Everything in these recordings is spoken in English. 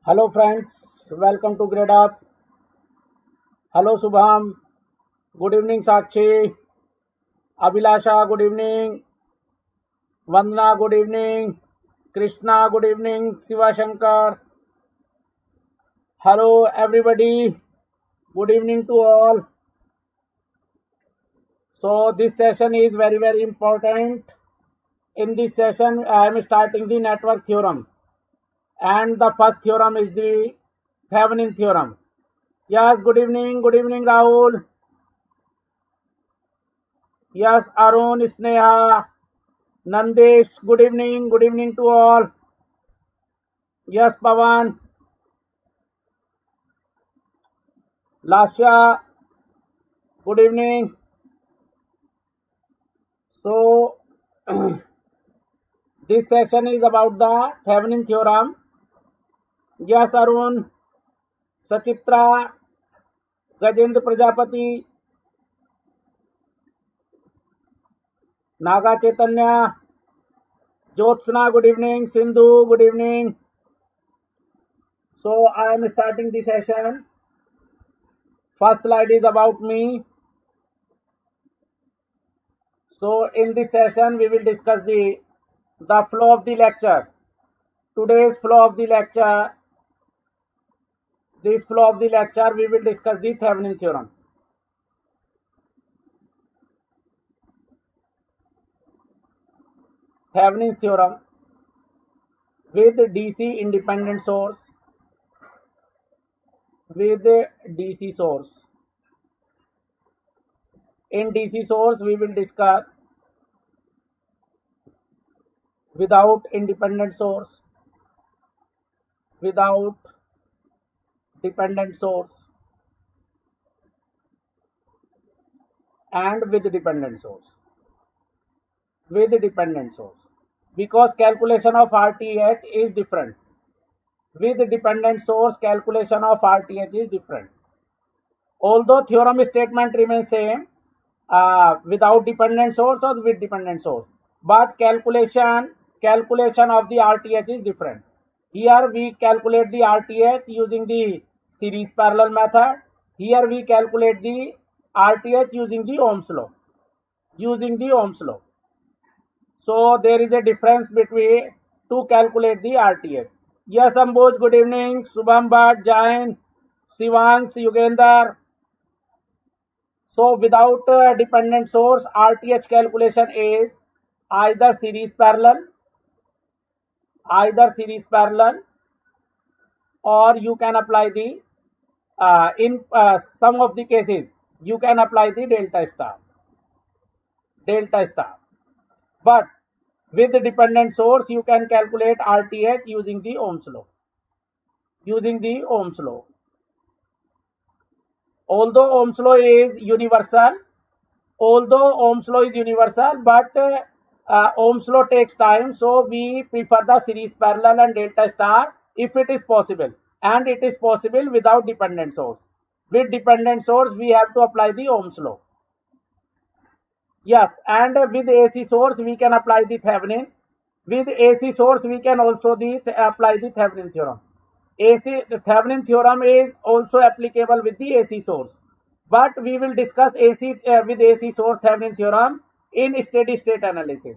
Hello friends, welcome to Grade Up. Hello Subham, good evening Sakshi, Abhilasha, good evening, Vandana, good evening, Krishna, good evening, Siva Shankar. Hello everybody, good evening to all. So this session is very important. In this session I am starting the network theorem and the first theorem is the Thevenin theorem. Yes, good evening Rahul. Yes, Arun, Sneha, Nandesh, good evening to all. Yes, Pawan, Lasya, good evening. So, this session is about the Thevenin theorem. Yes, Arun, Sachitra, Gajendra Prajapati, Naga Chaitanya, Jyotsna, good evening. Sindhu, good evening. So, I am starting the session. First slide is about me. So, in this session, we will discuss the flow of the lecture. Today's flow of the lecture, this flow of the lecture, we will discuss the Thevenin theorem. Thevenin's theorem with DC independent source, with DC source. In DC source, we will discuss without independent source, without dependent source, and with dependent source. With dependent source. Because calculation of RTH is different. With dependent source, calculation of RTH is different. Although theorem statement remains same, without dependent source or with dependent source, but calculation of the RTH is different. Here we calculate the RTH using the series parallel method. Here we calculate the RTH using the Ohm's law. So there is a difference between to calculate the RTH. Yes, Amboj, good evening. Subham Bhatt, Jain, Sivans, Yugender. So without dependent source, RTH calculation is either series parallel, or you can apply the in some of the cases you can apply the delta star. But with the dependent source, you can calculate RTH using the Ohm's law. Although Ohm's law is universal, but Ohm's law takes time, so we prefer the series parallel and delta star if it is possible, and it is possible without dependent source. With dependent source, we have to apply the Ohm's law. Yes, and with AC source, we can apply the Thevenin. With AC source, we can also apply the Thevenin theorem. The Thevenin theorem is also applicable with the AC source. But we will discuss with AC source Thevenin theorem in steady state analysis.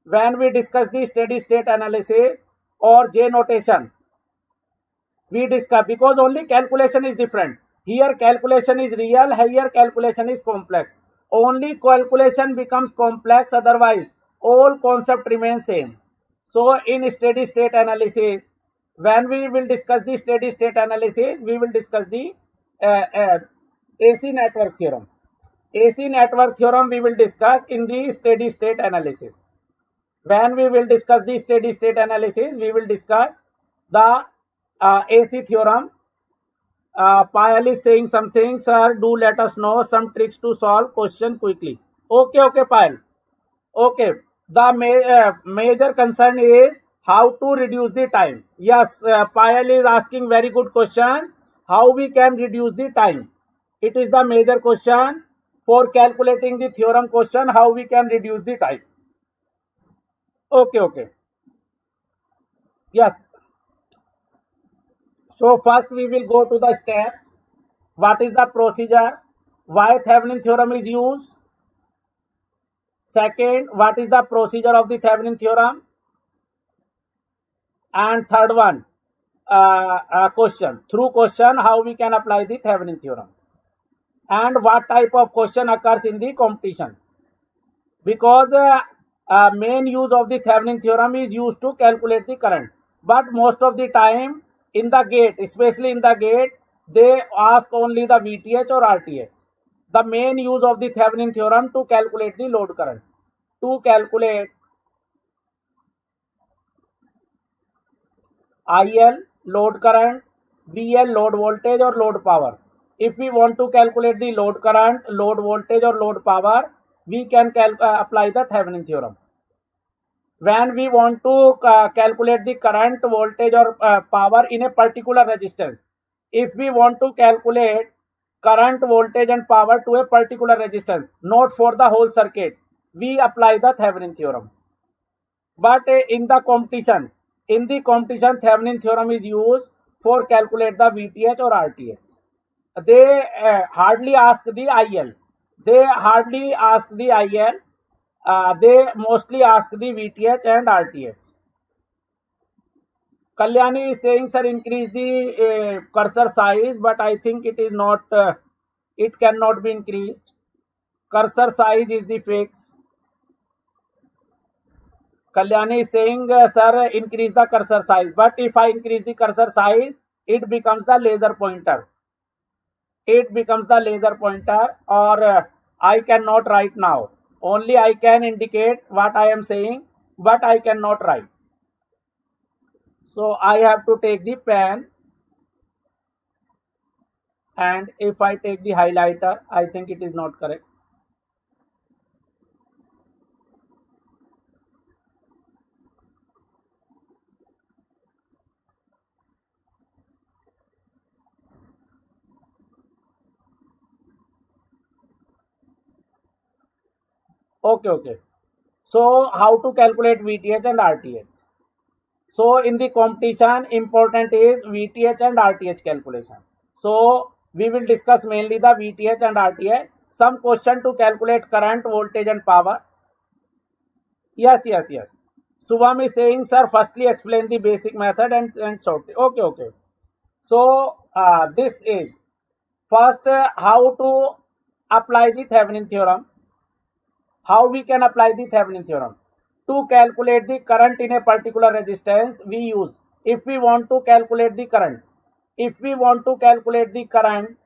When we discuss the steady state analysis or J notation, we discuss because only calculation is different. Here calculation is real, here calculation is complex. Only calculation becomes complex, otherwise all concept remains same. So in steady state analysis, when we will discuss the steady state analysis, we will discuss the AC network theorem. AC network theorem we will discuss in the steady state analysis. When we will discuss the steady state analysis, we will discuss the AC theorem. Payal is saying something, sir. Do let us know some tricks to solve question quickly. Okay, Payal. Okay. The major concern is how to reduce the time. Yes, Payal is asking very good question. How we can reduce the time? It is the major question for calculating the theorem question. How we can reduce the time? Okay. Yes. So first we will go to the steps. What is the procedure? Why Thevenin theorem is used? Second, what is the procedure of the Thevenin theorem? And third one, question. Through question, how we can apply the Thevenin theorem. And what type of question occurs in the competition. Because main use of the Thevenin theorem is used to calculate the current. But most of the time in the gate, especially in the gate, they ask only the VTH or RTH. The main use of the Thevenin theorem to calculate the load current. To calculate IL, load current, VL, load voltage or load power. If we want to calculate the load current, load voltage or load power, we can apply the Thevenin theorem. When we want to calculate the current, voltage or power in a particular resistance, if we want to calculate current, voltage and power to a particular resistance, not for the whole circuit, we apply the Thevenin theorem. But in the competition, Thevenin theorem is used for calculate the VTH or RTH. They hardly ask the IL. They mostly ask the VTH and RTH. Kalyani is saying, sir, increase the cursor size, but I think it is not, it cannot be increased. Cursor size is the fix. Kalyani is saying, sir, increase the cursor size. But if I increase the cursor size, it becomes the laser pointer. Or I cannot write now. Only I can indicate what I am saying, but I cannot write. So I have to take the pen. And if I take the highlighter, I think it is not correct. Okay. So how to calculate VTH and RTH? So in the competition, important is VTH and RTH calculation. So we will discuss mainly the VTH and RTH. Some question to calculate current, voltage and power. Yes. Subham is saying, sir, firstly explain the basic method and shortly. Okay. So this is first how to apply the Thevenin theorem. How we can apply the Thevenin theorem? To calculate the current in a particular resistance, we use, if we want to calculate the current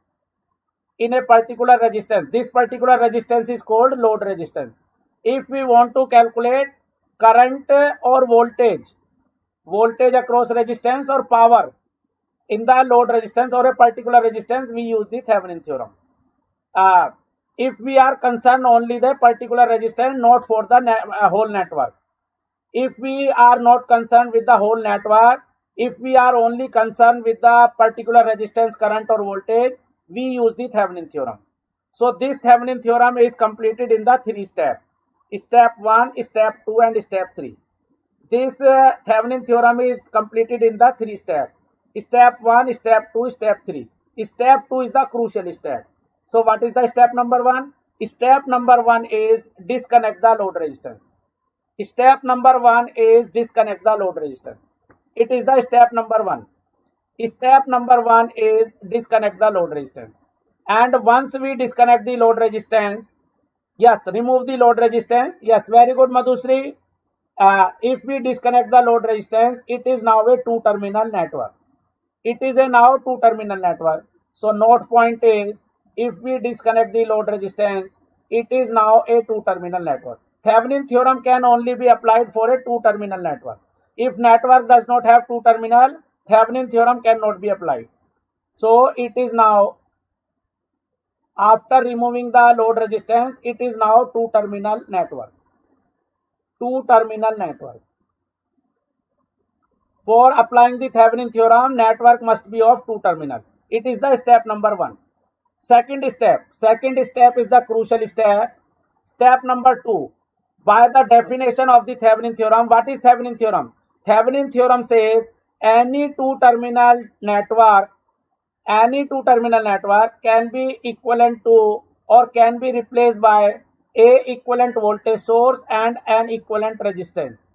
in a particular resistance, this particular resistance is called load resistance. If we want to calculate current or voltage across resistance or power in the load resistance or a particular resistance, we use the Thevenin theorem. If we are concerned only the particular resistance, not for the whole network. If we are not concerned with the whole network, if we are only concerned with the particular resistance, current or voltage, we use the Thevenin theorem. So this Thevenin theorem is completed in the 3 steps. Step 1, step 2 and step 3. This Thevenin theorem is completed in the 3 steps. Step 1, step 2, step 3. Step 2 is the crucial step. So what is the step number 1? Step number 1 is disconnect the load resistance. Step number 1 is disconnect the load resistance. It is the step number 1. Step number 1 is disconnect the load resistance. And once we disconnect the load resistance, yes, remove the load resistance. Yes, very good, Madhusri. If we disconnect the load resistance, it is now a 2-terminal network. It is a now 2-terminal network. So note point is, if we disconnect the load resistance, it is now a 2-terminal network. Thevenin theorem can only be applied for a 2-terminal network. If network does not have 2 terminal, Thevenin theorem cannot be applied. So it is now, after removing the load resistance, it is now 2-terminal network. 2-terminal network. For applying the Thevenin theorem, network must be of 2 terminal. It is the step number 1. Second step is the crucial step. Step number 2. By the definition of the Thevenin theorem, what is Thevenin theorem? Thevenin theorem says any two terminal network can be equivalent to or can be replaced by a equivalent voltage source and an equivalent resistance,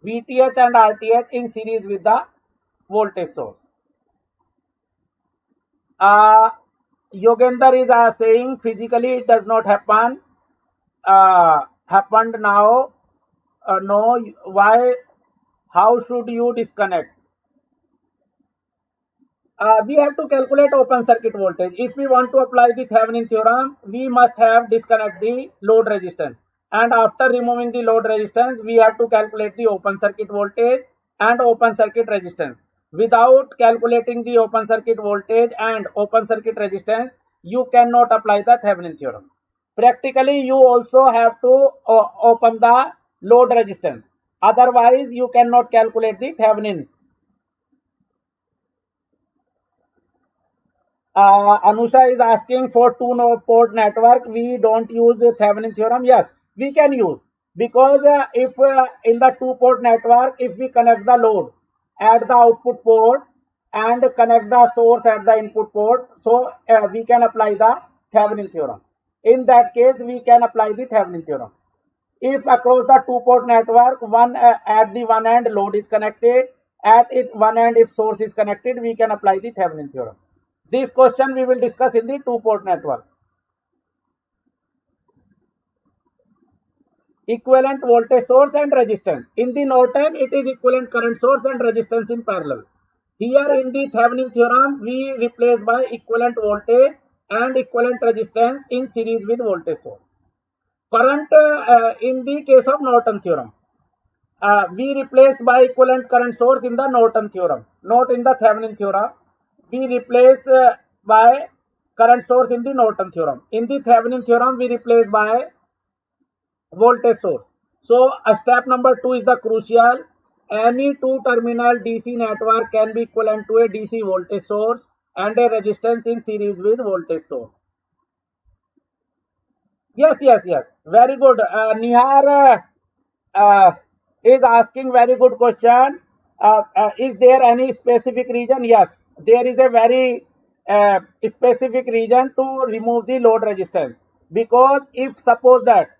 VTH and RTH in series with the voltage source. Yogender is saying physically it does not happen. Happened now. No, why? How should you disconnect? We have to calculate open circuit voltage. If we want to apply the Thevenin theorem, we must have disconnect the load resistance. And after removing the load resistance, we have to calculate the open circuit voltage and open circuit resistance. Without calculating the open circuit voltage and open circuit resistance, you cannot apply the Thevenin theorem. Practically, you also have to open the load resistance. Otherwise, you cannot calculate the Thevenin. Anusha is asking for two-port network. We don't use the Thevenin theorem. Yes, we can use, because if in the two-port network, if we connect the load at the output port and connect the source at the input port, so we can apply the Thevenin theorem. In that case, we can apply the Thevenin theorem. If across the two-port network, at the one end load is connected, at its one end if source is connected, we can apply the Thevenin theorem. This question we will discuss in the two-port network. Equivalent voltage source and resistance. In the Norton, it is equivalent current source and resistance in parallel. Here in the Thevenin theorem, we replace by equivalent voltage and equivalent resistance in series with voltage source. Current in the case of Norton theorem, we replace by equivalent current source in the Norton theorem, not in the Thevenin theorem. We replace by current source in the Norton theorem. In the Thevenin theorem, we replace by voltage source. So, step number 2 is the crucial. Any two-terminal DC network can be equivalent to a DC voltage source and a resistance in series with voltage source. Yes. Very good. Nihar is asking very good question. Is there any specific reason? Yes, there is a very specific reason to remove the load resistance. Because if suppose that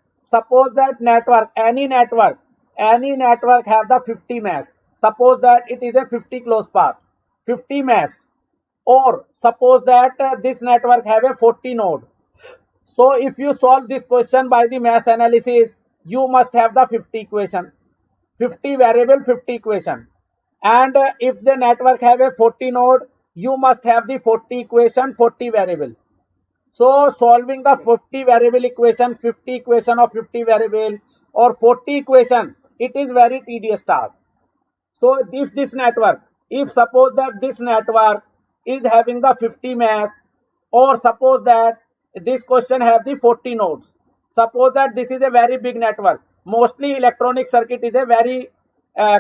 network, any network have the 50 mass. Suppose that it is a 50 closed path, 50 mass, or suppose that this network have a 40 node. So if you solve this question by the mass analysis, you must have the 50 equation, 50 variable, 50 equation. And if the network have a 40 node, you must have the 40 equation, 40 variable. So solving the 50 variable equation, 50 equation of 50 variable or 40 equation, it is very tedious task. So if suppose that this network is having the 50 mass, or suppose that this question have the 40 nodes. Suppose that this is a very big network. Mostly electronic circuit is a very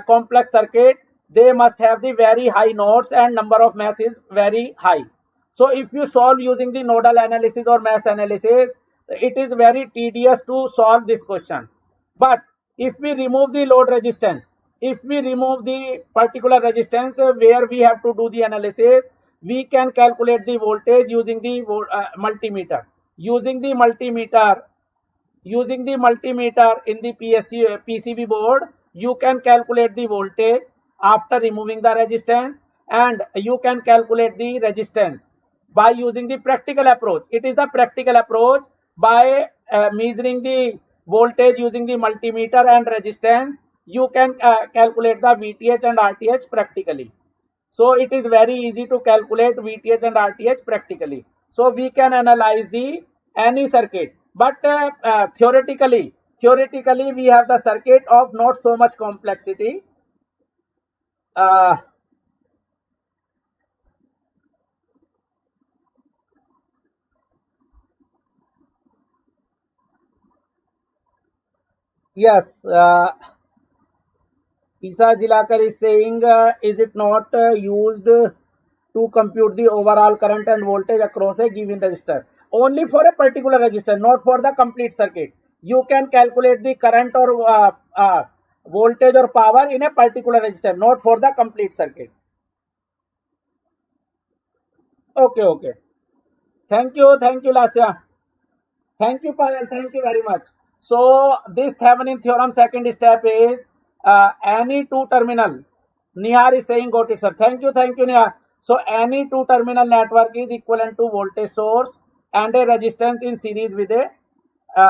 complex circuit. They must have the very high nodes and number of mass is very high. So if you solve using the nodal analysis or mass analysis, it is very tedious to solve this question. But if we remove the load resistance, if we remove the particular resistance where we have to do the analysis, we can calculate the voltage using the multimeter. Using the multimeter in the PCB board, you can calculate the voltage after removing the resistance, and you can calculate the resistance by using the practical approach. It is the practical approach by measuring the voltage using the multimeter and resistance. You can calculate the VTH and RTH practically. So it is very easy to calculate VTH and RTH practically. So we can analyze any circuit. But theoretically we have the circuit of not so much complexity. Yes, Isa Jilakar is saying, is it not used to compute the overall current and voltage across a given resistor? Only for a particular resistor, not for the complete circuit. You can calculate the current or voltage or power in a particular resistor, not for the complete circuit. Okay. Thank you, Lasya. Thank you, Payal. Thank you very much. So this Thevenin theorem second step is any two terminal. Nihar is saying got it, sir. Thank you, Nihar. So any two terminal network is equivalent to voltage source and a resistance in series with a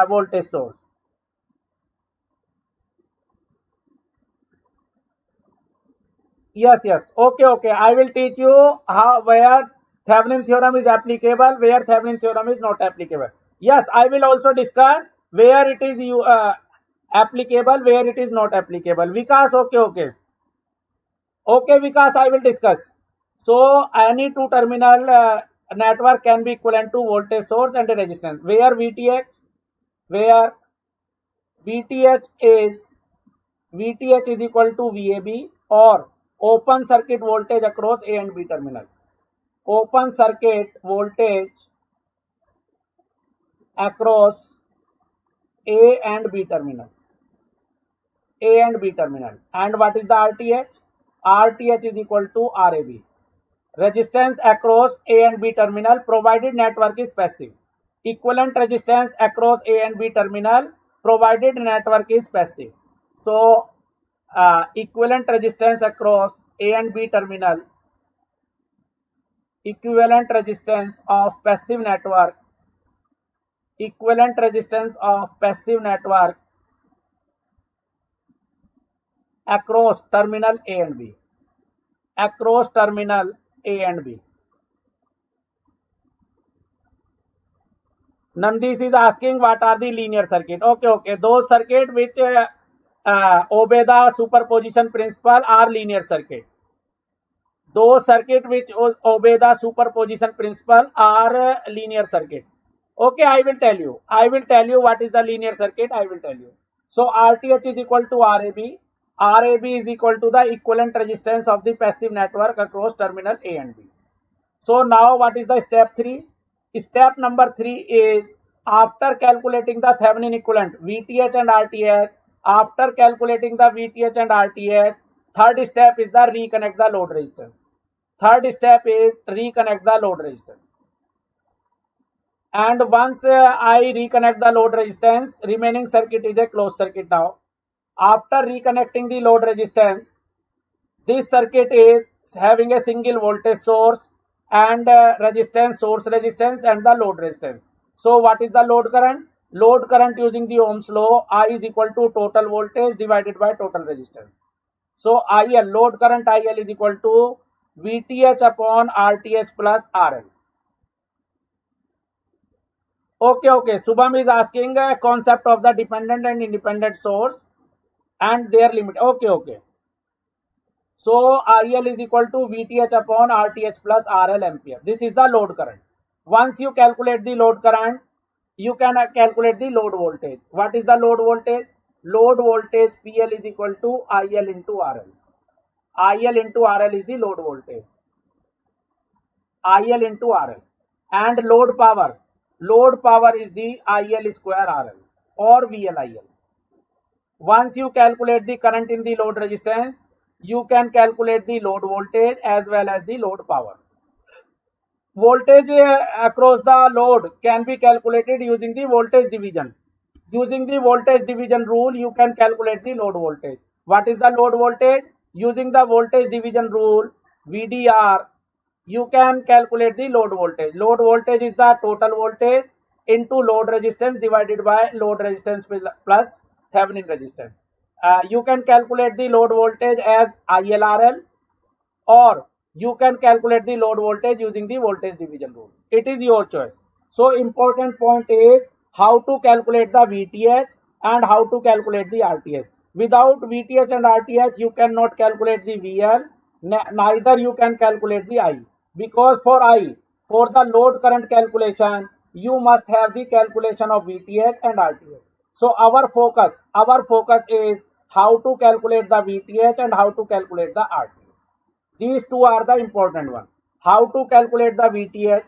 voltage source. Yes. Okay. I will teach you how where Thevenin theorem is applicable, where Thevenin theorem is not applicable. Yes, I will also discuss where it is applicable, where it is not applicable. Vikas, okay, Vikas, I will discuss. So any two terminal network can be equivalent to voltage source and a resistance. Where VTH is equal to VAB or open circuit voltage across A and B terminal. Open circuit voltage across A and B terminal. And what is the RTH? RTH is equal to RAB. Resistance across A and B terminal provided network is passive. Equivalent resistance across A and B terminal provided network is passive. So equivalent resistance across A and B terminal, equivalent resistance of passive network across terminal A and B. Nandis is asking what are the linear circuit. Okay. Those circuit which obey the superposition principle are linear circuit. Those circuit which obey the superposition principle are linear circuit. Okay, I will tell you what is the linear circuit. I will tell you. So RTH is equal to RAB. RAB is equal to the equivalent resistance of the passive network across terminal A and B. So now what is the step 3? Step number 3 is after calculating the Thevenin equivalent VTH and RTH, third step is the reconnect the load resistance. And once I reconnect the load resistance, remaining circuit is a closed circuit now. After reconnecting the load resistance, this circuit is having a single voltage source and source resistance and the load resistance. So what is the load current? Load current using the Ohm's law, I is equal to total voltage divided by total resistance. So IL, load current IL is equal to VTH upon RTH plus RL. Okay. Subham is asking a concept of the dependent and independent source and their limit. Okay. So IL is equal to VTH upon RTH plus RL ampere. This is the load current. Once you calculate the load current, you can calculate the load voltage. What is the load voltage? Load voltage PL is equal to IL into RL. IL into RL is the load voltage. IL into RL. And load power. Load power is the IL square RL or VLIL. Once you calculate the current in the load resistance, you can calculate the load voltage as well as the load power. Voltage across the load can be calculated using the voltage division. Using the voltage division rule, you can calculate the load voltage. What is the load voltage? Using the voltage division rule, VDR, you can calculate the load voltage. Load voltage is the total voltage into load resistance divided by load resistance plus Thevenin resistance. You can calculate the load voltage as ILRL or you can calculate the load voltage using the voltage division rule. It is your choice. So important point is how to calculate the VTH and how to calculate the RTH. Without VTH and RTH, you cannot calculate the VL, neither you can calculate the I. Because for the load current calculation, you must have the calculation of VTH and RTH. So our focus is how to calculate the VTH and how to calculate the RTH. These two are the important ones. How to calculate the VTH?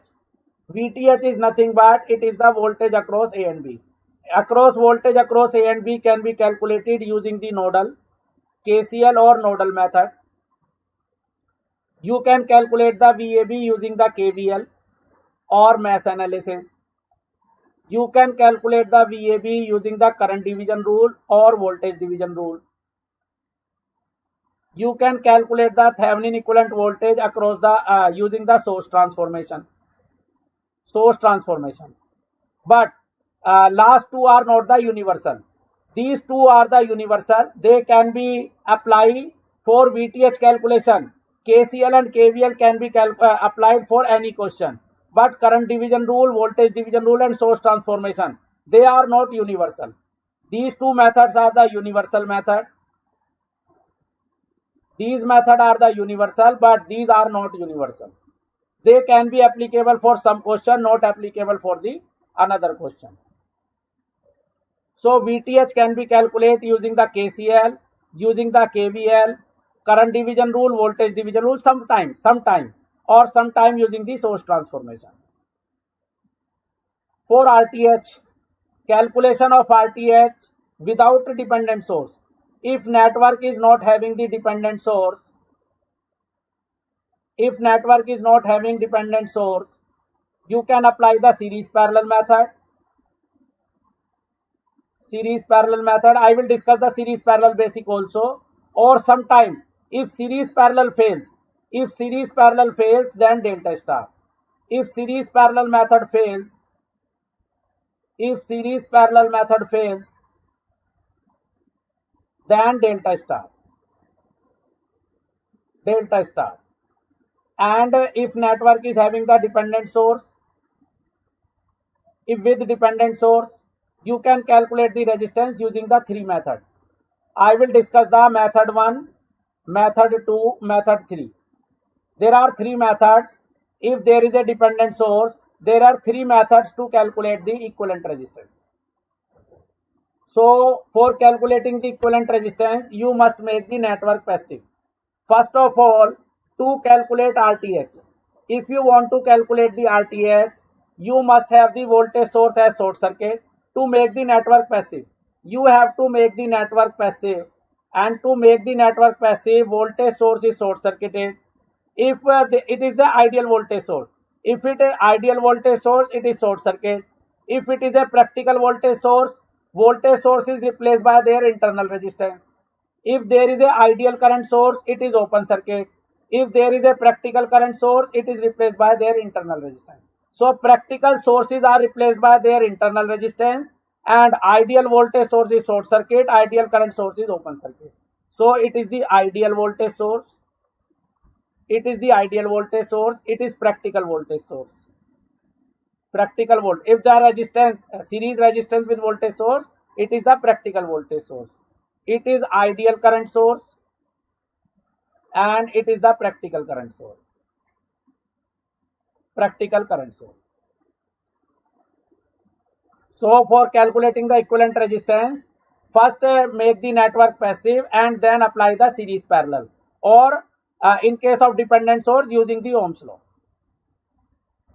VTH is nothing but it is the voltage across A and B. Voltage across A and B can be calculated using the nodal. KCL or nodal method. You can calculate the VAB using the KVL or mesh analysis. You can calculate the VAB using the current division rule or voltage division rule. You can calculate the Thevenin equivalent voltage across the using the source transformation. But last two are not the universal. These two are the universal. They can be applied for VTH calculation. KCL and KVL can be applied for any question. But current division rule, voltage division rule and source transformation, they are not universal. These two methods are the universal method. These methods are the universal, but these are not universal. They can be applicable for some question, not applicable for the another question. So VTH can be calculated using the KCL, using the KVL, current division rule, voltage division rule, sometime, or sometime using the source transformation. For RTH, calculation of RTH without a dependent source. If network is not having the dependent source, you can apply the series parallel method. I will discuss the series parallel basic also. Or sometimes if series parallel fails, then delta star. If series parallel method fails, then delta star. And if network is having the dependent source, you can calculate the resistance using the three method. I will discuss the method 1, method 2, method 3. There are three methods. If there is a dependent source, there are three methods to calculate the equivalent resistance. So for calculating the equivalent resistance, you must make the network passive. First of all, to calculate RTH, if you want to calculate the RTH, you must have the voltage source as short circuit. To make the network passive, you have to make the network passive, and to make the network passive, voltage source is short circuited. If it is the ideal voltage source, if it is ideal voltage source, it is short circuit. If it is a practical voltage source is replaced by their internal resistance. If there is a ideal current source, it is open circuit. If there is a practical current source, it is replaced by their internal resistance. So practical sources are replaced by their internal resistance, and ideal voltage source is short circuit, ideal current source is open circuit. So it is the ideal voltage source. It is practical voltage source. If the resistance, series resistance with voltage source, it is the practical voltage source. It is ideal current source, and it is the practical current source. So for calculating the equivalent resistance, first make the network passive and then apply the series parallel, or in case of dependent source, using the Ohm's law.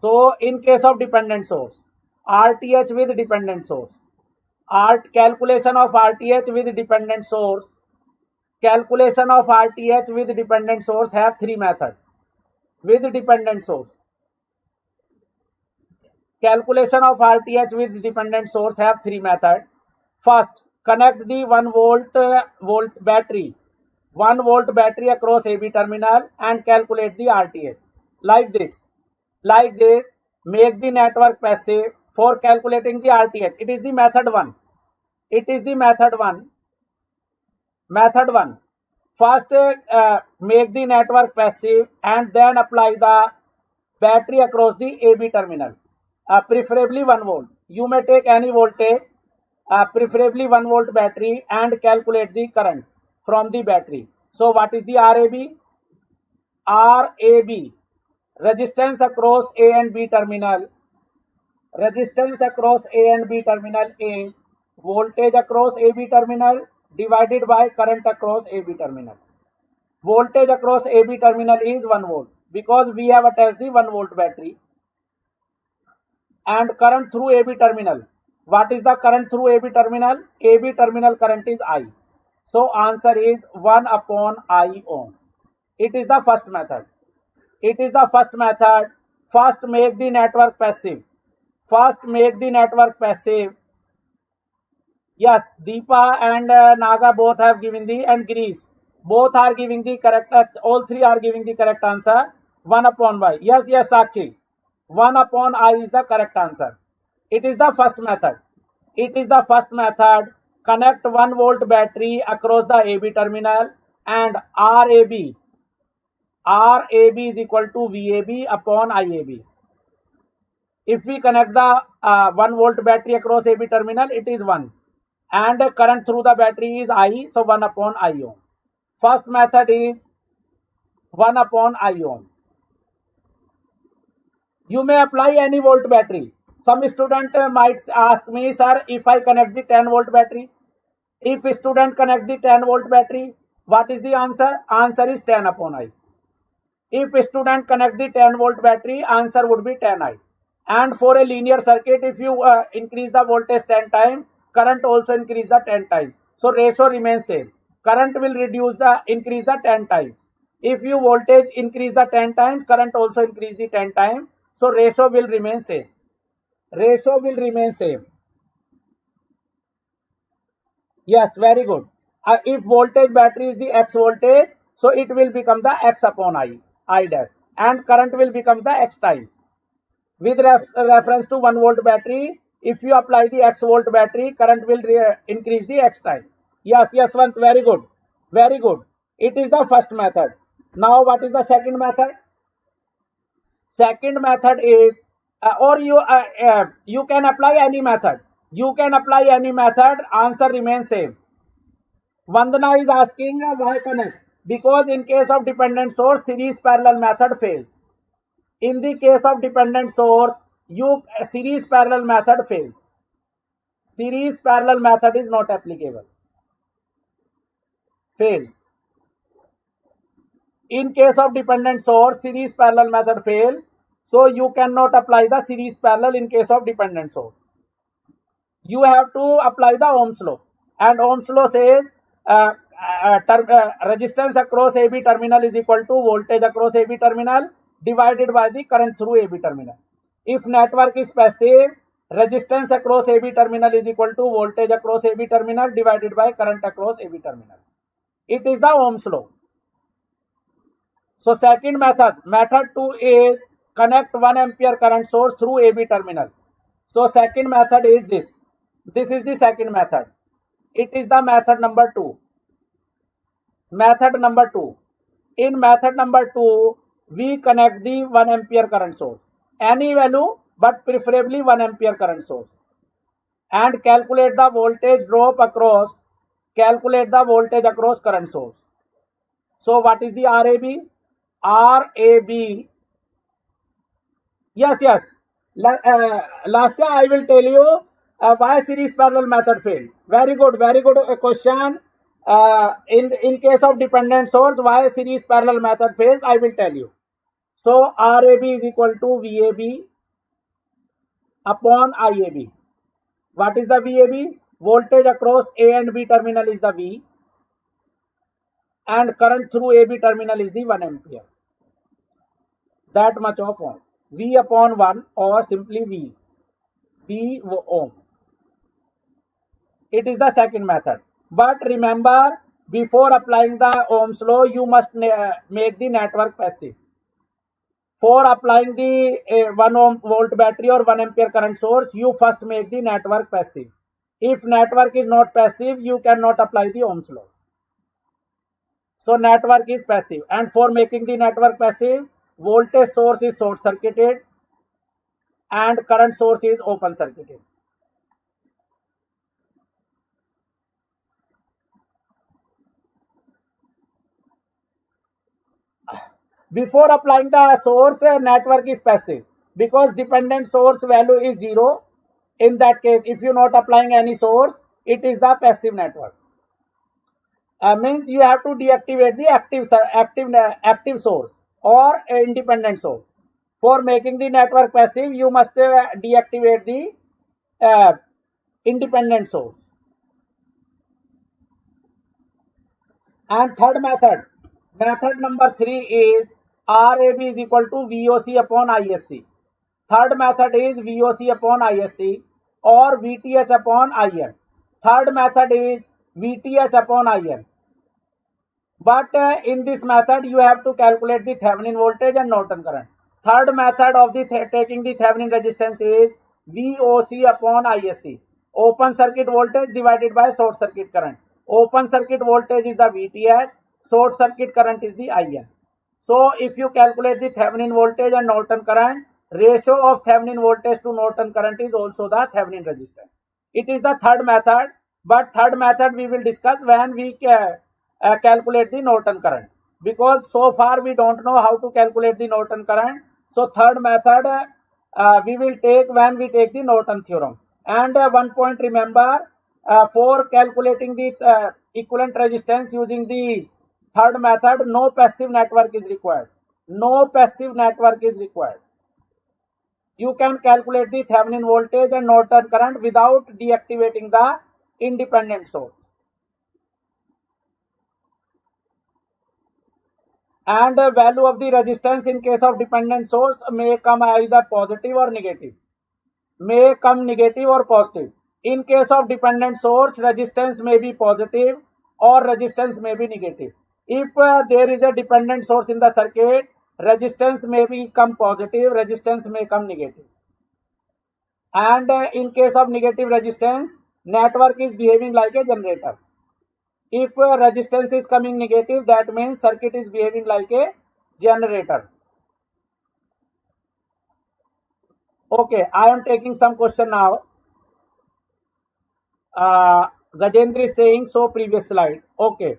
So in case of dependent source, RTH with dependent source, calculation of RTH with dependent source, have three methods. With dependent source, calculation of RTH with dependent source have three methods. First, connect the 1 volt battery across AB terminal and calculate the RTH. Like this, make the network passive for calculating the RTH. It is the method 1. Method 1. First, make the network passive and then apply the battery across the AB terminal. Preferably 1 volt. You may take any voltage, preferably 1 volt battery, and calculate the current from the battery. So what is the RAB? Resistance across A and B terminal. Is voltage across AB terminal divided by current across AB terminal. Voltage across AB terminal is 1 volt because we have attached the 1 volt battery. And current through AB terminal. What is the current through AB terminal? AB terminal current is I. So answer is 1 upon I ohm. It is the first method. It is the first method. First make the network passive. First make the network passive. Yes, Deepa and Naga both have given the, and Greece both are giving the correct, all three are giving the correct answer. 1 upon Y. Yes, yes, Sakshi. 1 upon I is the correct answer. It is the first method. It is the first method. Connect 1 volt battery across the AB terminal and RAB. RAB is equal to VAB upon IAB. If we connect the 1 volt battery across AB terminal, it is 1. And the current through the battery is I, so 1 upon I ohm. First method is 1 upon I ohm. You may apply any volt battery. Some student might ask me, sir, if I connect the 10 volt battery, if student connect the 10 volt battery, what is the answer? Answer is 10 upon I. If student connect the 10 volt battery, answer would be 10I. And for a linear circuit, if you increase the voltage 10 times, current also increase the 10 times. So ratio remains same. Current will increase the 10 times. If you voltage increase the 10 times, current also increase the 10 times. So ratio will remain same. Ratio will remain same. Yes, very good. If voltage battery is the X voltage, so it will become the X upon I dash, and current will become the X times. With reference to 1 volt battery, if you apply the X volt battery, current will increase the X time. Yes, yes, Svant, very good. Very good. It is the first method. Now, what is the second method? Second method is, or you can apply any method. You can apply any method. Answer remains same. Vandana is asking why connect? Because in case of dependent source, series parallel method fails. In the case of dependent source, series parallel method fails. Series parallel method is not applicable. Fails. In case of dependent source, series parallel method fail. So you cannot apply the series parallel in case of dependent source. You have to apply the Ohm's law. And Ohm's law says resistance across AB terminal is equal to voltage across AB terminal divided by the current through AB terminal. If network is passive, resistance across AB terminal is equal to voltage across AB terminal divided by current across AB terminal. It is the Ohm's law. So second method 2 is connect 1 ampere current source through AB terminal. So second method is this. This is the second method. It is the method number 2. Method number 2. In method number 2, we connect the 1 ampere current source. Any value, but preferably 1 ampere current source. And calculate the voltage drop across. Calculate the voltage across current source. So what is the RAB? RAB. Yes, yes. Lasya, I will tell you why series parallel method failed. Very good question. In case of dependent source, why series parallel method fails, I will tell you. So RAB is equal to VAB upon IAB. What is the VAB? Voltage across A and B terminal is the V, and current through AB terminal is the 1 ampere. That much of ohm. V upon 1 or simply V. V ohm. It is the second method. But remember, before applying the Ohm's law, you must make the network passive. For applying the 1 ohm volt battery or 1 ampere current source, you first make the network passive. If network is not passive, you cannot apply the Ohm's law. So network is passive, and for making the network passive, voltage source is short circuited and current source is open circuited. Before applying the source, network is passive because dependent source value is 0. In that case, if you're not applying any source, it is the passive network. Means you have to deactivate the active source or independent source. For making the network passive, you must deactivate the independent source. And third method number 3 is RAB is equal to VOC upon ISC. Third method is VOC upon ISC or VTH upon IN. Third method is VTH upon IN. But in this method, you have to calculate the Thevenin voltage and Norton current. Third method of the taking the Thevenin resistance is VOC upon ISC. Open circuit voltage divided by short circuit current. Open circuit voltage is the VTH. Short circuit current is the IN. So if you calculate the Thevenin voltage and Norton current, ratio of Thevenin voltage to Norton current is also the Thevenin resistance. It is the third method, but third method we will discuss when we calculate the Norton current, because so far we don't know how to calculate the Norton current. So third method we will take when we take the Norton theorem. And one point remember, for calculating the equivalent resistance using the third method, no passive network is required. No passive network is required. You can calculate the Thevenin voltage and Norton current without deactivating the independent source. And the value of the resistance in case of dependent source may come either positive or negative. May come negative or positive. In case of dependent source, resistance may be positive or resistance may be negative. If there is a dependent source in the circuit, resistance may become positive, resistance may come negative. And in case of negative resistance, network is behaving like a generator. If resistance is coming negative, that means circuit is behaving like a generator. Okay, I am taking some question now. Gajendra is saying so previous slide. Okay.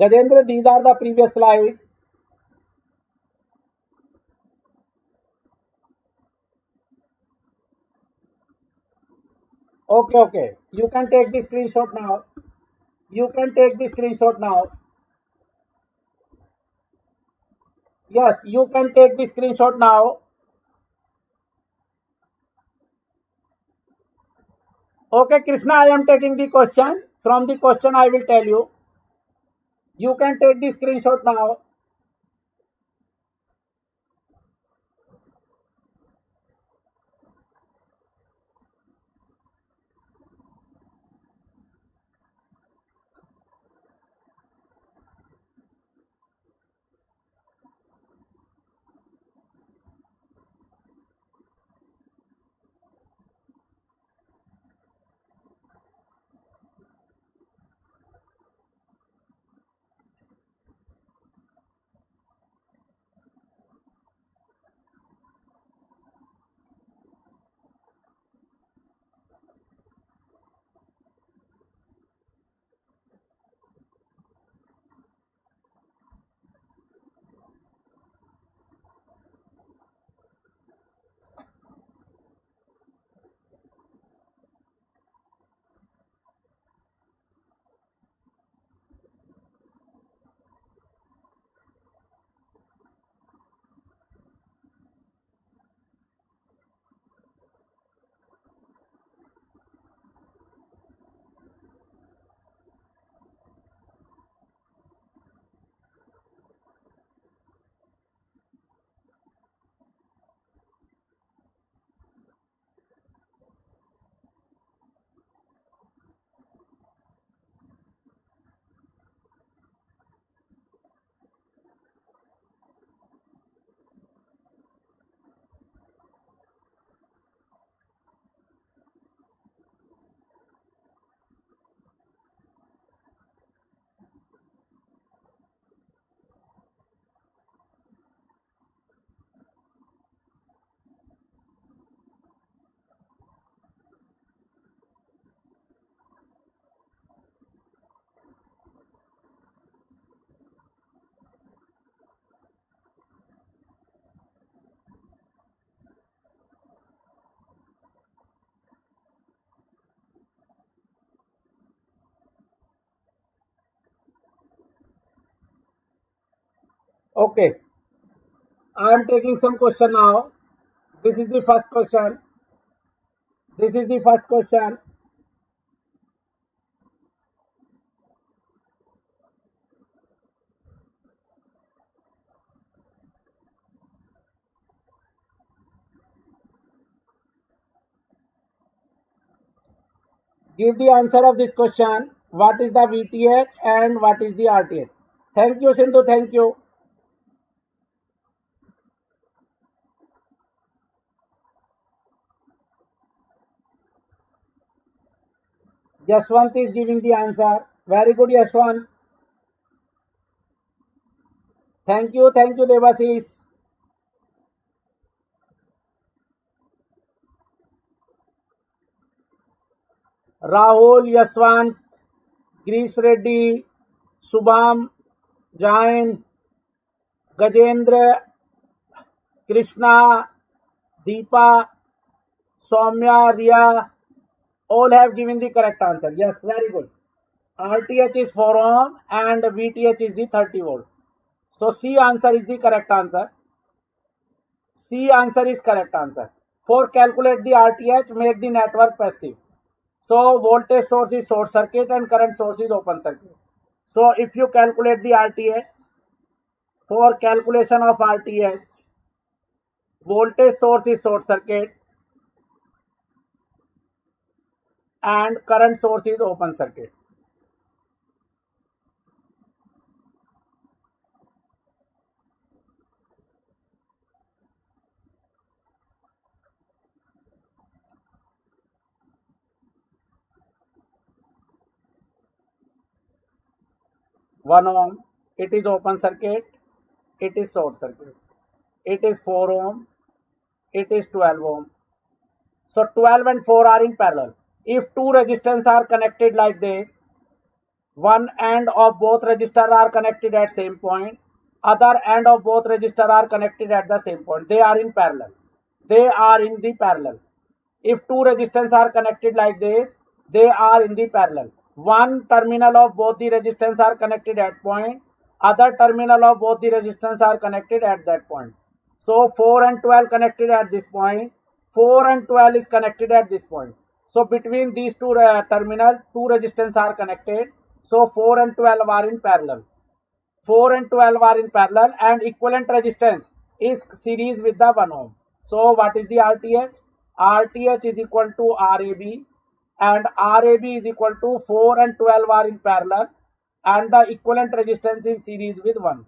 Gajendra, these are the previous slide. Okay, okay. You can take the screenshot now. You can take the screenshot now. Yes, you can take the screenshot now. Okay, Krishna, I am taking the question. From the question, I will tell you. You can take the screenshot now. Okay, I am taking some question now. This is the first question. This is the first question. Give the answer of this question. What is the VTH and what is the RTH? Thank you, Sindhu. Thank you. Yashwant is giving the answer. Very good, Yashwant. Thank you. Thank you, Devasis. Rahul, Yashwant, Grease Reddy, Subham, Jain, Gajendra, Krishna, Deepa, Soumya, Ria, all have given the correct answer. Yes, very good. RTH is 4 ohm and VTH is the 30 volt. So C answer is the correct answer. C answer is correct answer. For calculate the RTH, make the network passive. So voltage source is short circuit and current source is open circuit. So if you calculate the RTH, for calculation of RTH, voltage source is short circuit and current source is open circuit. One ohm, it is open circuit, it is short circuit. It is 4 ohm, it is 12 ohm. So 12 and 4 are in parallel. If two resistors are connected like this, one end of both resistors are connected at same point, other end of both resistors are connected at the same point. They are in parallel. They are in the parallel. If two resistors are connected like this, they are in the parallel. One terminal of both the resistors are connected at point, other terminal of both the resistors are connected at that point. So 4 and 12 connected at this point, 4 and 12 is connected at this point. So between these two terminals, two resistors are connected. So 4 and 12 are in parallel. 4 and 12 are in parallel and equivalent resistance is series with the 1 ohm. So what is the RTH? RTH is equal to RAB and RAB is equal to 4 and 12 are in parallel and the equivalent resistance is series with 1.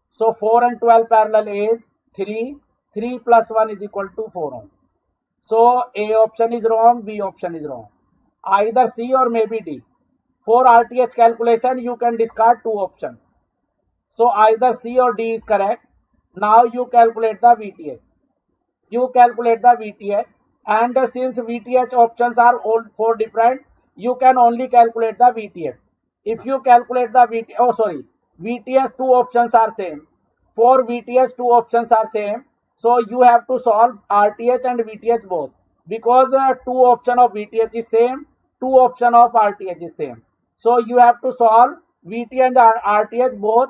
So 4 and 12 parallel is 3. 3 plus 1 is equal to 4 ohm. So A option is wrong, B option is wrong. Either C or maybe D. For RTH calculation, you can discard two options. So either C or D is correct. Now you calculate the VTH. You calculate the VTH and since VTH options are all four different, you can only calculate the VTH. If you calculate the VTH two options are same. For VTH two options are same. So you have to solve RTH and VTH both because two option of VTH is same, two option of RTH is same. So you have to solve VTH and RTH both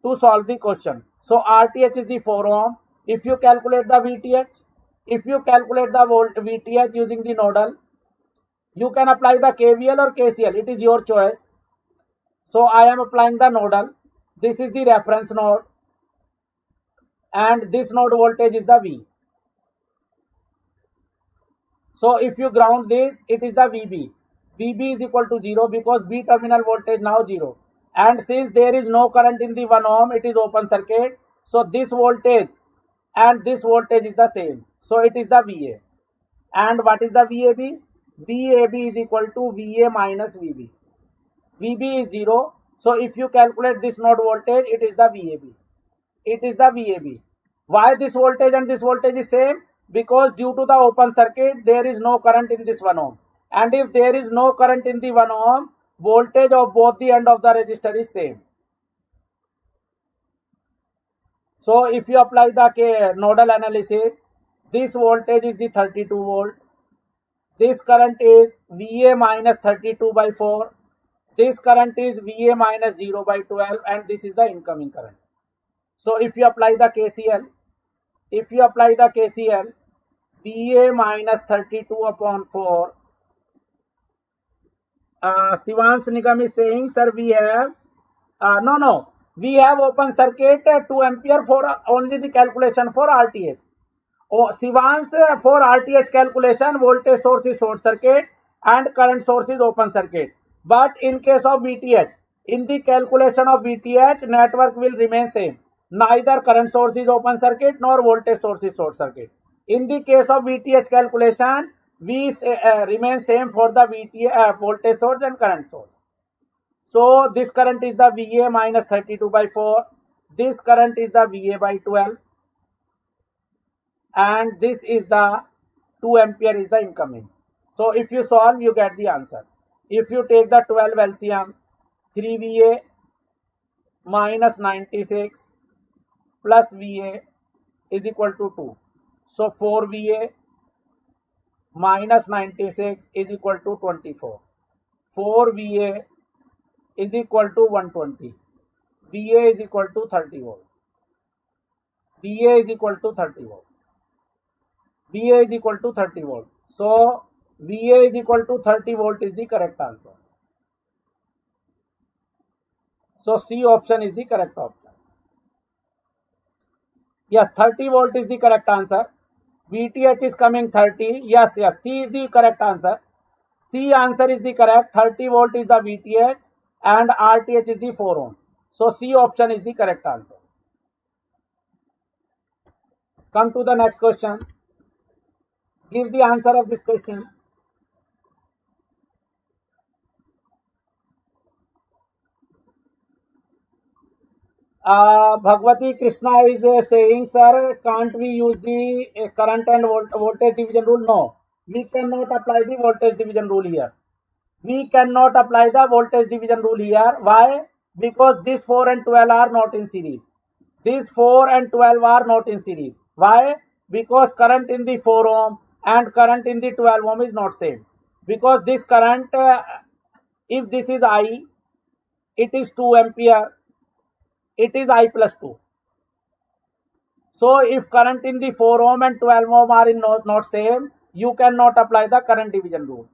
to solve the question. So RTH is the 4 ohm. If you calculate the VTH, if you calculate the VTH using the nodal, you can apply the KVL or KCL. It is your choice. So I am applying the nodal. This is the reference node and this node voltage is the V. So if you ground this, it is the VB. VB is equal to 0 because B terminal voltage now 0. And since there is no current in the 1 ohm, it is open circuit. So this voltage and this voltage is the same. So it is the VA. And what is the VAB? VAB is equal to VA minus VB. VB is 0. So if you calculate this node voltage, it is the VAB. It is the VAB. Why this voltage and this voltage is same? Because due to the open circuit, there is no current in this 1 ohm. And if there is no current in the 1 ohm, voltage of both the end of the resistor is same. So if you apply the nodal analysis, this voltage is the 32 volt. This current is VA minus 32 by 4. This current is VA minus 0 by 12 and this is the incoming current. So if you apply the KCL, VA minus 32 upon 4. Sivansh Nigam is saying, sir, we have we have open circuit 2 ampere for only the calculation for RTH. Oh, Sivansh, for RTH calculation, voltage source is short circuit and current source is open circuit. But in case of VTH, in the calculation of VTH, network will remain same. Neither current source is open circuit nor voltage source is short circuit. In the case of VTH calculation, we remain same for the VTH voltage source and current source. So this current is the VA minus 32 by 4. This current is the VA by 12. And this is the 2 ampere is the incoming. So if you solve, you get the answer. If you take the 12 LCM, 3 VA minus 96 plus VA is equal to 2. So 4 VA minus 96 is equal to 24. 4 VA is equal to 120. VA is equal to 30 volt. VA is equal to 30 volt. VA is equal to 30 volt. So VA is equal to 30 volt is the correct answer. So C option is the correct option. Yes, 30 volt is the correct answer. VTH is coming 30. Yes, C is the correct answer. C answer is the correct. 30 volt is the VTH and RTH is the 4 ohm. So C option is the correct answer. Come to the next question. Give the answer of this question. Bhagwati Krishna is saying, sir, can't we use the current and voltage division rule? No, we cannot apply the voltage division rule here. We cannot apply the voltage division rule here. Why? Because this 4 and 12 are not in series. These 4 and 12 are not in series. Why? Because current in the 4 ohm and current in the 12 ohm is not same. Because this current, if this is I, it is 2 ampere. It is I plus 2. So if current in the 4 ohm and 12 ohm are in not same, you cannot apply the current division rule.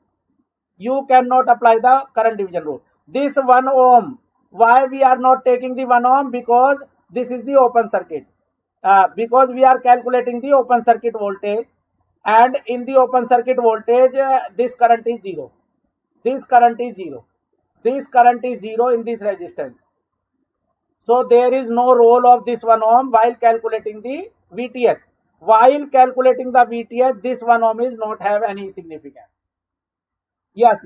You cannot apply the current division rule. This 1 ohm, why we are not taking the 1 ohm? Because this is the open circuit. Because we are calculating the open circuit voltage, and in the open circuit voltage, this current is 0. This current is 0. This current is 0 in this resistance. So there is no role of this 1 ohm while calculating the VTH. While calculating the VTH, this 1 ohm is not have any significance. Yes.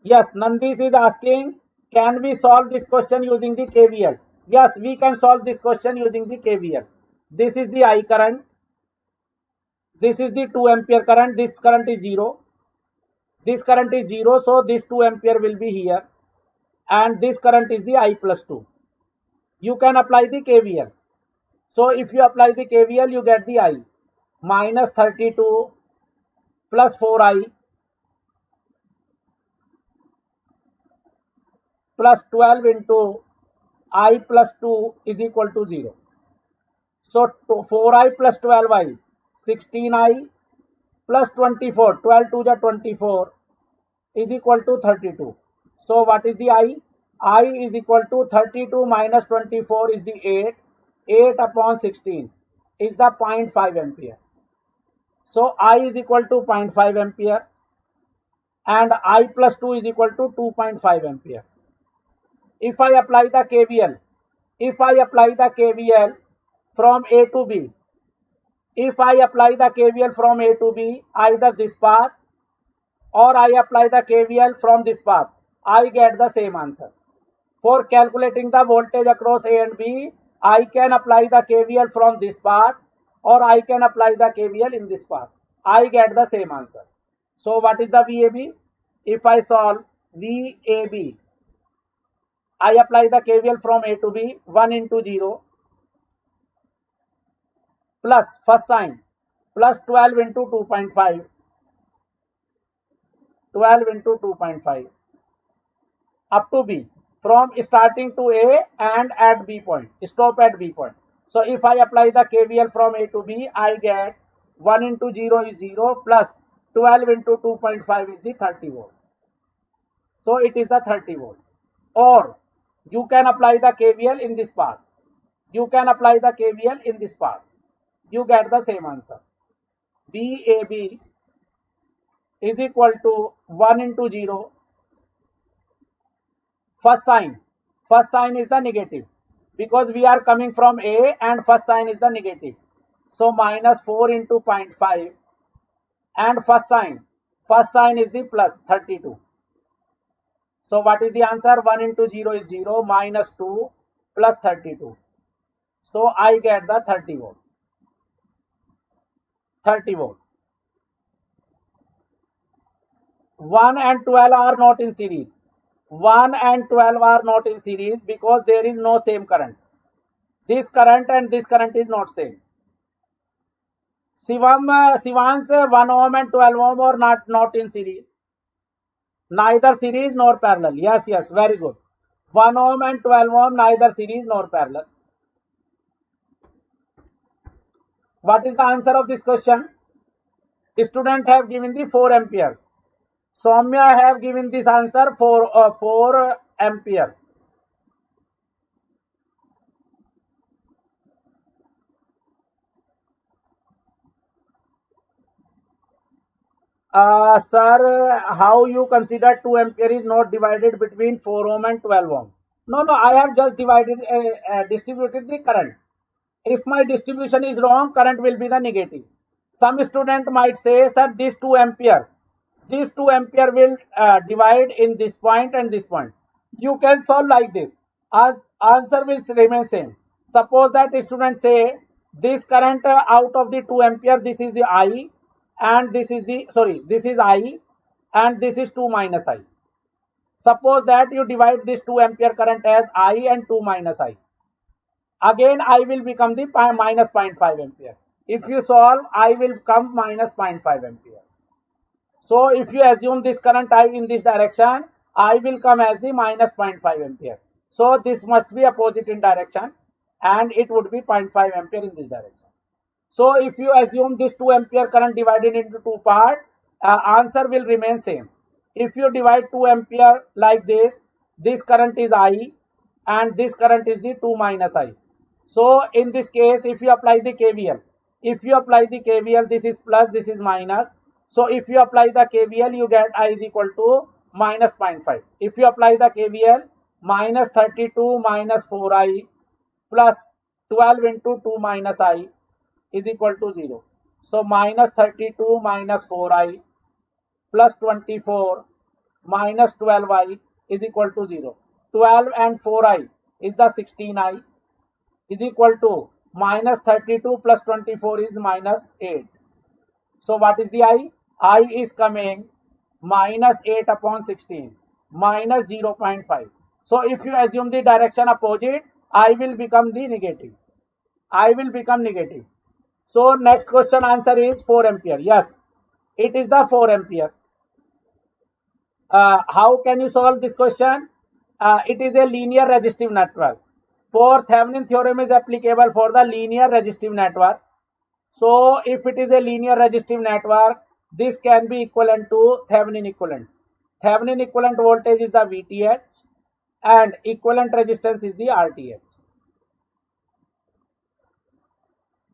Yes, Nandis is asking, can we solve this question using the KVL? Yes, we can solve this question using the KVL. This is the I current. This is the 2 ampere current. This current is 0. This current is 0. So this 2 ampere will be here. And this current is the I plus 2. You can apply the KVL. So if you apply the KVL, you get the I minus 32 plus 4I plus 12 into I plus 2 is equal to 0. So 4I plus 12I, 16I plus 24, 12 to the 24 is equal to 32. So what is the I? I is equal to 32 minus 24 is the 8. 8 upon 16 is the 0.5 ampere. So I is equal to 0.5 ampere and I plus 2 is equal to 2.5 ampere. If I apply the KVL from A to B, either this path or I apply the KVL from this path, I get the same answer. For calculating the voltage across A and B, I can apply the KVL from this path or I can apply the KVL in this path. I get the same answer. So what is the VAB? If I solve VAB, I apply the KVL from A to B, 1 into 0 plus first sign plus 12 into 2.5. 12 into 2.5 up to B. from starting to A and at B point, stop at B point. So if I apply the KVL from A to B, I get 1 into 0 is 0 plus 12 into 2.5 is the 30 volt. So it is the 30 volt. Or you can apply the KVL in this part. You can apply the KVL in this part. You get the same answer. BAB is equal to 1 into 0. First sign is the negative because we are coming from A and first sign is the negative. So minus 4 into 0.5 and first sign is the plus 32. So what is the answer? 1 into 0 is 0 minus 2 plus 32. So I get the 30 volt. 30 volt. 1 and 12 are not in series. 1 and 12 are not in series because there is no same current. This current and this current is not same. Shivan's 1 ohm and 12 ohm are not in series. Neither series nor parallel. Yes, very good. 1 ohm and 12 ohm neither series nor parallel. What is the answer of this question? Student have given the 4 ampere. Soumya have given this answer for 4 ampere. Sir, how you consider 2 ampere is not divided between 4 ohm and 12 ohm? No, I have just distributed the current. If my distribution is wrong, current will be the negative. Some student might say, sir, this 2 ampere will divide in this point and this point. You can solve like this. Answer will remain same. Suppose that student say this current out of the 2 ampere, this is the I and this is I and this is 2 minus I. Suppose that you divide this 2 ampere current as I and 2 minus I. Again, I will become the minus 0.5 ampere. If you solve, I will come minus 0.5 ampere. So if you assume this current I in this direction, I will come as the minus 0.5 ampere. So this must be opposite in direction and it would be 0.5 ampere in this direction. So if you assume this 2 ampere current divided into 2 parts, answer will remain same. If you divide 2 ampere like this current is I and this current is the 2 minus I. So in this case, if you apply the KVL, this is plus, this is minus. So if you apply the KVL, you get I is equal to minus 0.5. If you apply the KVL, minus 32 minus 4I plus 12 into 2 minus I is equal to 0. So minus 32 minus 4I plus 24 minus 12I is equal to 0. 12 and 4I is the 16I is equal to minus 32 plus 24 is minus 8. So what is the I? I is coming minus 8 upon 16 minus 0.5. So if you assume the direction opposite, I will become the negative. So next question answer is 4 ampere. Yes, it is the 4 ampere. How can you solve this question? It is a linear resistive network. For Thevenin theorem is applicable for the linear resistive network. So if it is a linear resistive network, this can be equivalent to Thevenin equivalent. Thevenin equivalent voltage is the VTH and equivalent resistance is the RTH.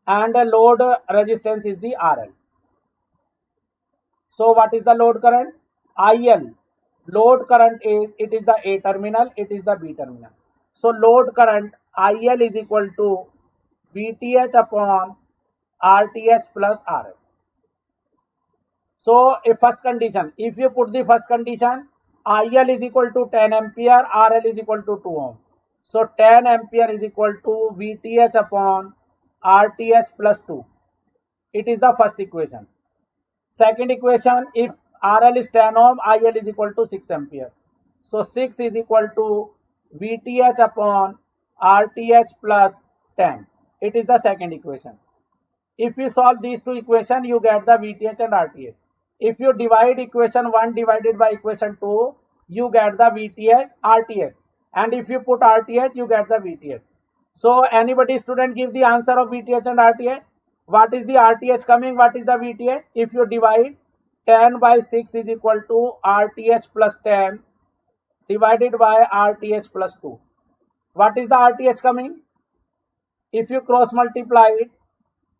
And the load resistance is the RL. So what is the load current? IL. Load current is, it is the A terminal, it is the B terminal. So load current IL is equal to VTH upon RTH plus RL. So a first condition, if you put the first condition, IL is equal to 10 ampere, RL is equal to 2 ohm. So 10 ampere is equal to VTH upon RTH plus 2. It is the first equation. Second equation, if RL is 10 ohm, IL is equal to 6 ampere. So 6 is equal to VTH upon RTH plus 10. It is the second equation. If you solve these two equations, you get the VTH and RTH. If you divide equation 1 divided by equation 2, you get the VTH, RTH. and if you put RTH, you get the VTH. So anybody student give the answer of VTH and RTH. What is the RTH coming? What is the VTH? If you divide 10 by 6 is equal to RTH plus 10 divided by RTH plus 2. What is the RTH coming? If you cross multiply it,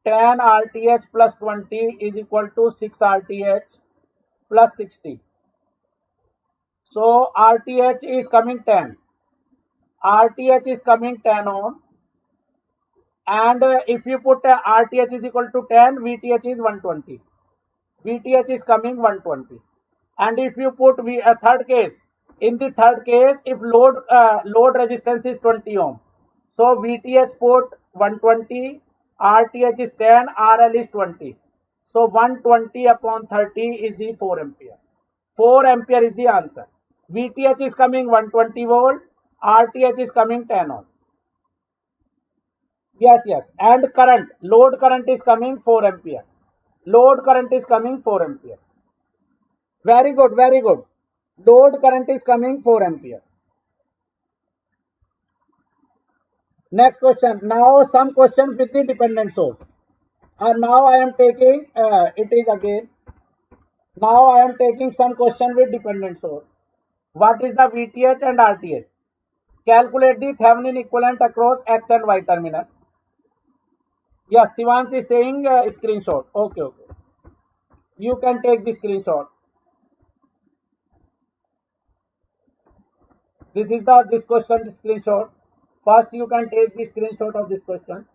10 RTH plus 20 is equal to 6 RTH plus 60. So RTH is coming 10. RTH is coming 10 ohm. And if you put RTH is equal to 10, VTH is 120. VTH is coming 120. And if you put third case, in the third case, if load resistance is 20 ohm, so VTH put 120, RTH is 10, RL is 20. So 120 upon 30 is the 4 ampere. 4 ampere is the answer. VTH is coming 120 volt, RTH is coming 10 ohm. Yes, yes. And current, load current is coming 4 ampere. Load current is coming 4 ampere. Very good, very good. Load current is coming 4 ampere. Next question. Now some question with the dependent source. And now I am taking, it is again. Now I am taking some question with dependent source. What is the VTH and RTH? Calculate the Thevenin equivalent across X and Y terminal. Yes, Sivansh is saying screenshot. Okay, okay. You can take the screenshot. This is this question screenshot. First, you can take the screenshot of this question.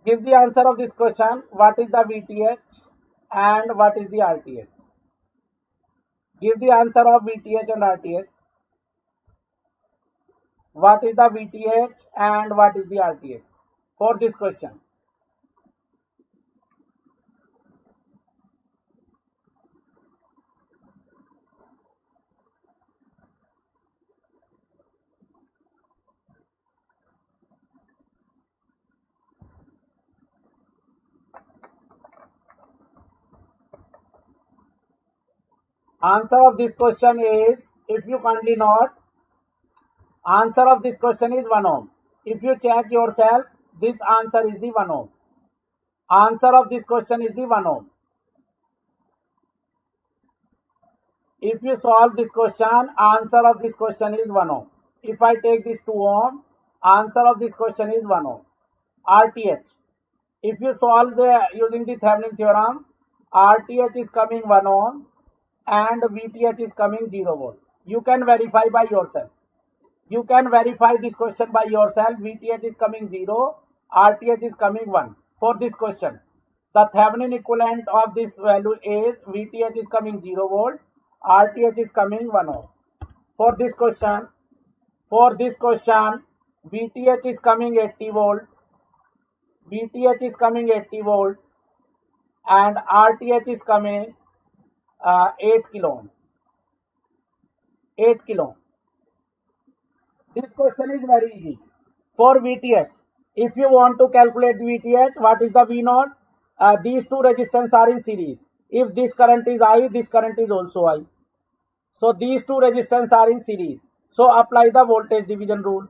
Give the answer of this question. What is the VTH and what is the RTH? Give the answer of VTH and RTH. What is the VTH and what is the RTH for this question? Answer of this question is, if you kindly note, answer of this question is 1 ohm. If you check yourself, this answer is the 1 ohm. Answer of this question is the 1 ohm. If you solve this question, answer of this question is 1 ohm. If I take this 2 ohm, answer of this question is 1 ohm. RTH. If you solve using the Thevenin theorem, RTH is coming 1 ohm and VTH is coming 0 volt. You can verify by yourself. You can verify this question by yourself. VTH is coming 0, RTH is coming 1 for this question. The Thevenin equivalent of this value is VTH is coming 0 volt, RTH is coming 1 ohm. For this question, VTH is coming 80 volt, VTH is coming 80 volt and RTH is coming 8 kilo ohm. 8 kilo. This question is very easy. For VTH, if you want to calculate VTH, what is the V naught? These two resistance are in series. If this current is I, this current is also I. So these two resistance are in series. So apply the voltage division rule.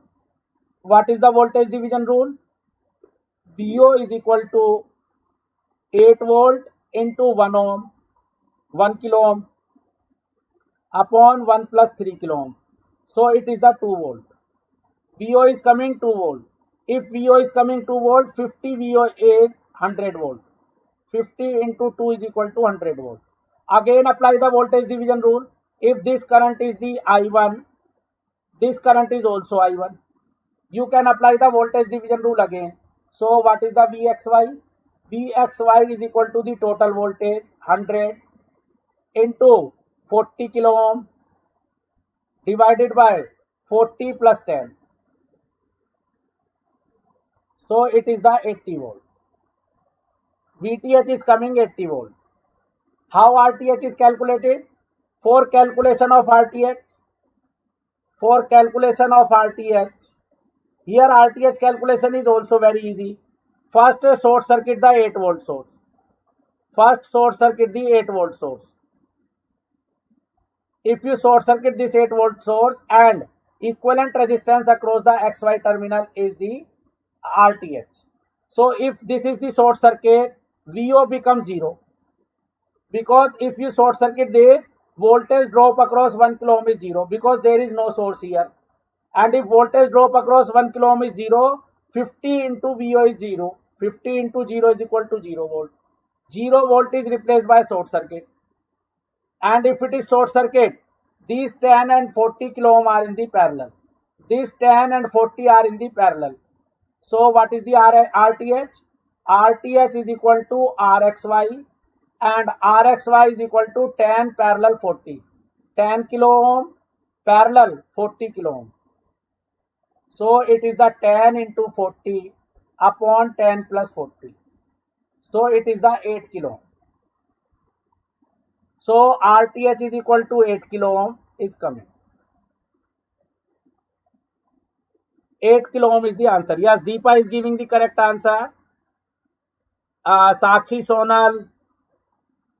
What is the voltage division rule? VO is equal to 8 volt into 1 ohm, 1 kilo ohm upon 1 plus 3 kilo ohm. So it is the 2 volt. VO is coming 2 volt. If VO is coming 2 volt, 50 VO is 100 volt. 50 into 2 is equal to 100 volt. Again apply the voltage division rule. If this current is the I1, this current is also I1. You can apply the voltage division rule again. So what is the VXY? VXY is equal to the total voltage 100 into 40 kilo ohm divided by 40 plus 10. So it is the 80 volt. VTH is coming 80 volt. How RTH is calculated? For calculation of RTH, here RTH calculation is also very easy. First short circuit the 8 volt source. If you short circuit this 8 volt source and equivalent resistance across the XY terminal is the RTH. So if this is the short circuit, VO becomes 0. Because if you short circuit this, voltage drop across 1 kilo ohm is 0 because there is no source here. And if voltage drop across 1 kilo ohm is 0, 50 into VO is 0. 50 into 0 is equal to 0 volt. 0 volt is replaced by short circuit. And if it is short circuit, these 10 and 40 kilo ohm are in the parallel. These 10 and 40 are in the parallel. So what is the RTH? RTH is equal to RXY and RXY is equal to 10 parallel 40. 10 kilo ohm parallel 40 kilo ohm. So it is the 10 into 40 upon 10 plus 40. So it is the 8 kilo ohm. So RTH is equal to 8 kilo ohm is coming. 8 kilo ohm is the answer. Yes, Deepa is giving the correct answer. Sakshi, Sonal,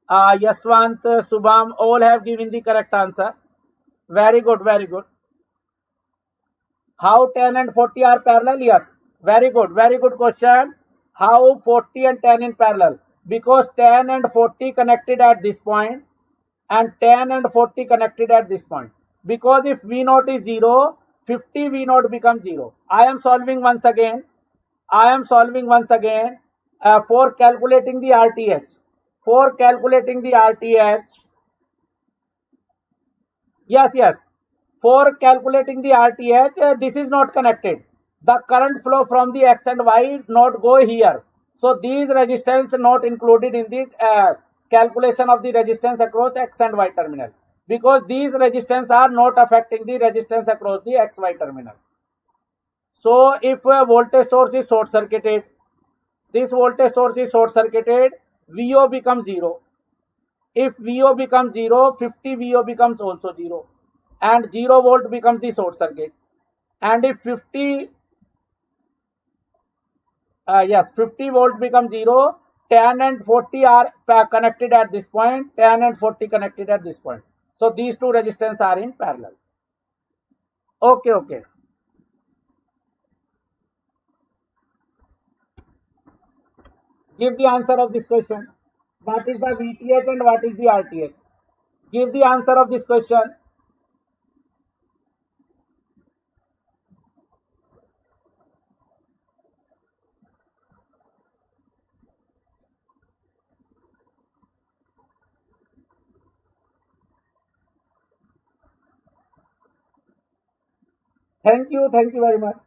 Yaswant, Subham, all have given the correct answer. Very good, very good. How 10 and 40 are parallel? Yes, very good question. How 40 and 10 in parallel? Because 10 and 40 connected at this point and 10 and 40 connected at this point. Because if V naught is 0, 50 V naught becomes 0. I am solving once again. For calculating the RTH. Yes. For calculating the RTH, this is not connected. The current flow from the X and Y not go here. So these resistance not included in the calculation of the resistance across X and Y terminal. Because these resistance are not affecting the resistance across the XY terminal. So if a voltage source is short circuited, VO becomes 0. If VO becomes 0, 50 VO becomes also 0. And 0 volt becomes the short circuit. And if 50 volt becomes 0, 10 and 40 are connected at this point, 10 and 40 connected at this point. So these two resistance are in parallel. Okay. Give the answer of this question. What is the VTH and what is the RTH? Give the answer of this question. Thank you very much.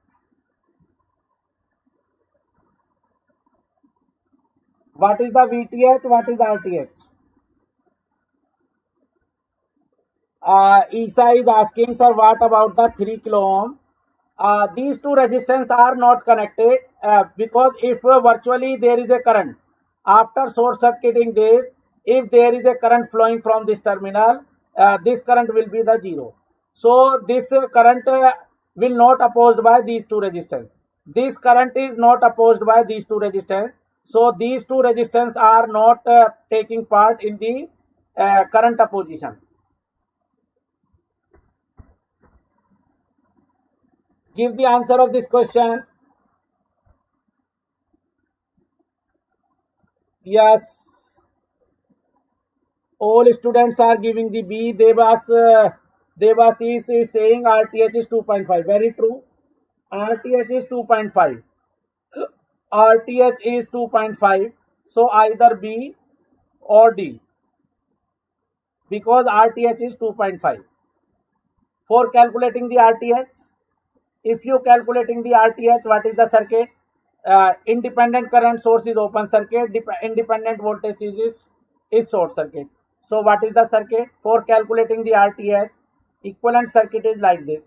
What is the VTH? What is RTH? Isa is asking, sir, what about the 3 kilo ohm? These two resistance are not connected because if virtually there is a current after short circuiting this, if there is a current flowing from this terminal, this current will be the 0. So this current will not opposed by these two resistance. This current is not opposed by these two resistance. So these two resistance are not taking part in the current opposition. Give the answer of this question. Yes, all students are giving the B. Devas is saying RTH is 2.5. Very true. RTH is 2.5. RTH is 2.5. So either B or D, because RTH is 2.5. For calculating the RTH, if you calculating the RTH, what is the circuit? Independent current source is open circuit, independent voltage is short circuit. So what is the circuit? For calculating the RTH, equivalent circuit is like this.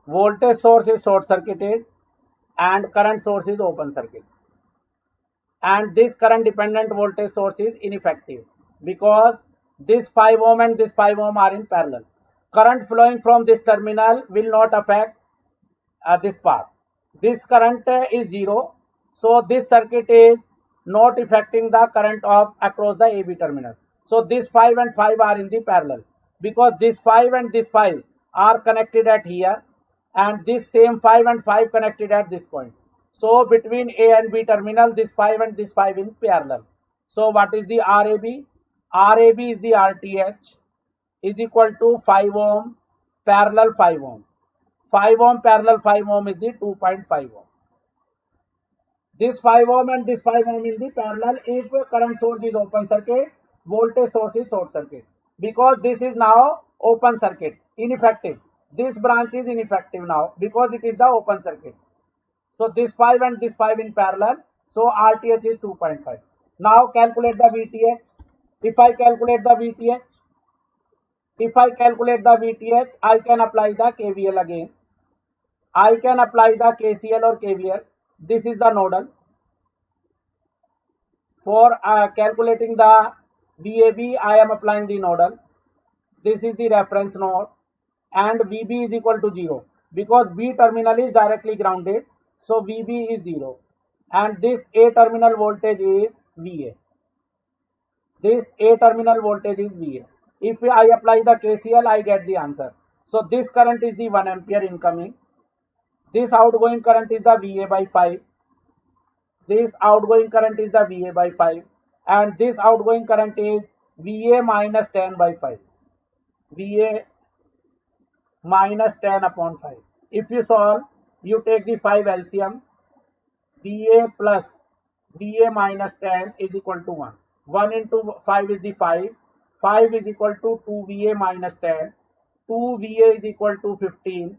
Voltage source is short circuited and current source is open circuit. And this current dependent voltage source is ineffective because this 5 ohm and this 5 ohm are in parallel. Current flowing from this terminal will not affect this path. This current is zero, so this circuit is not affecting the current of across the AB terminal. So this 5 and 5 are in the parallel because this 5 and this 5 are connected at here, and this same 5 and 5 connected at this point. So between A and B terminal, this 5 and this 5 in parallel. So what is the RAB? RAB is the RTH is equal to 5 ohm parallel 5 ohm. 5 ohm parallel 5 ohm is the 2.5 ohm. This 5 ohm and this 5 ohm in the parallel if current source is open circuit, voltage source is short circuit. Because this is now open circuit, ineffective. This branch is ineffective now because it is the open circuit. So this 5 and this 5 in parallel. So RTH is 2.5. Now calculate the VTH. If I calculate the VTH, I can apply the KVL again. I can apply the KCL or KVL. This is the nodal. For calculating the VAB, I am applying the nodal. This is the reference node, and VB is equal to 0 because B terminal is directly grounded. So VB is 0, and this A terminal voltage is VA. This A terminal voltage is VA. If I apply the KCL, I get the answer. So this current is the 1 ampere incoming. This outgoing current is the VA by 5. This outgoing current is the VA by 5, and this outgoing current is VA minus 10 by 5. VA minus 10 upon 5. If you solve, you take the 5 LCM. VA plus VA minus 10 is equal to 1. 1 into 5 is the 5. 5 is equal to 2 VA minus 10. 2 VA is equal to 15.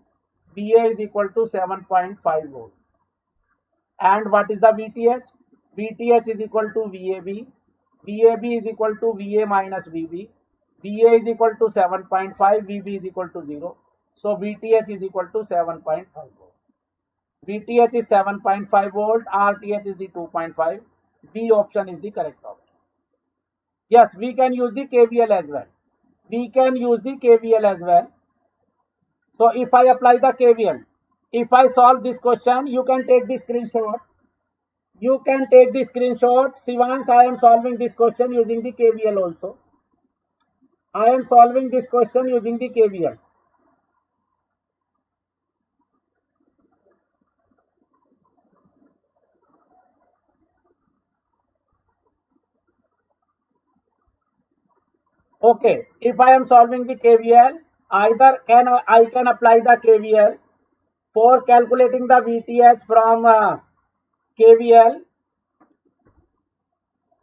VA is equal to 7.5 volt. And what is the VTH? VTH is equal to VAB. VAB is equal to VA minus VB. VA is equal to 7.5. VB is equal to 0. So VTH is equal to 7.5 volt. VTH is 7.5 volt. RTH is the 2.5. B option is the correct option. Yes, we can use the KVL as well. We can use the KVL as well. So if I apply the KVL, if I solve this question, you can take the screenshot. You can take the screenshot. Shivans, I am solving this question using the KVL also. I am solving this question using the KVL. Okay, if I am solving the KVL, either I can apply the KVL for calculating the VTH from KVL.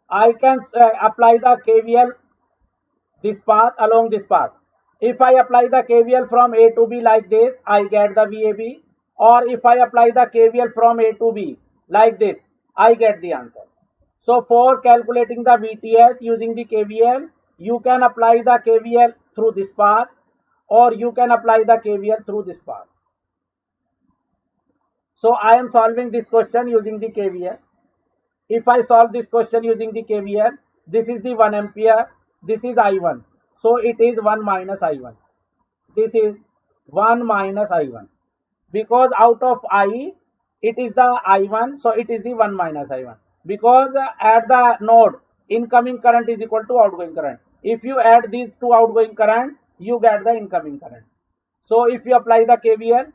I can apply the KVL this path along this path. If I apply the KVL from A to B like this, I get the VAB. Or if I apply the KVL from A to B like this, I get the answer. So for calculating the VTH using the KVL, you can apply the KVL through this path, or you can apply the KVL through this path. So I am solving this question using the KVL. If I solve this question using the KVL, this is the 1 ampere, this is I1. So it is 1 minus I1. This is 1 minus I1. Because out of I, it is the I1, so it is the 1 minus I1. Because at the node, incoming current is equal to outgoing current. If you add these two outgoing current, you get the incoming current. So if you apply the KVL,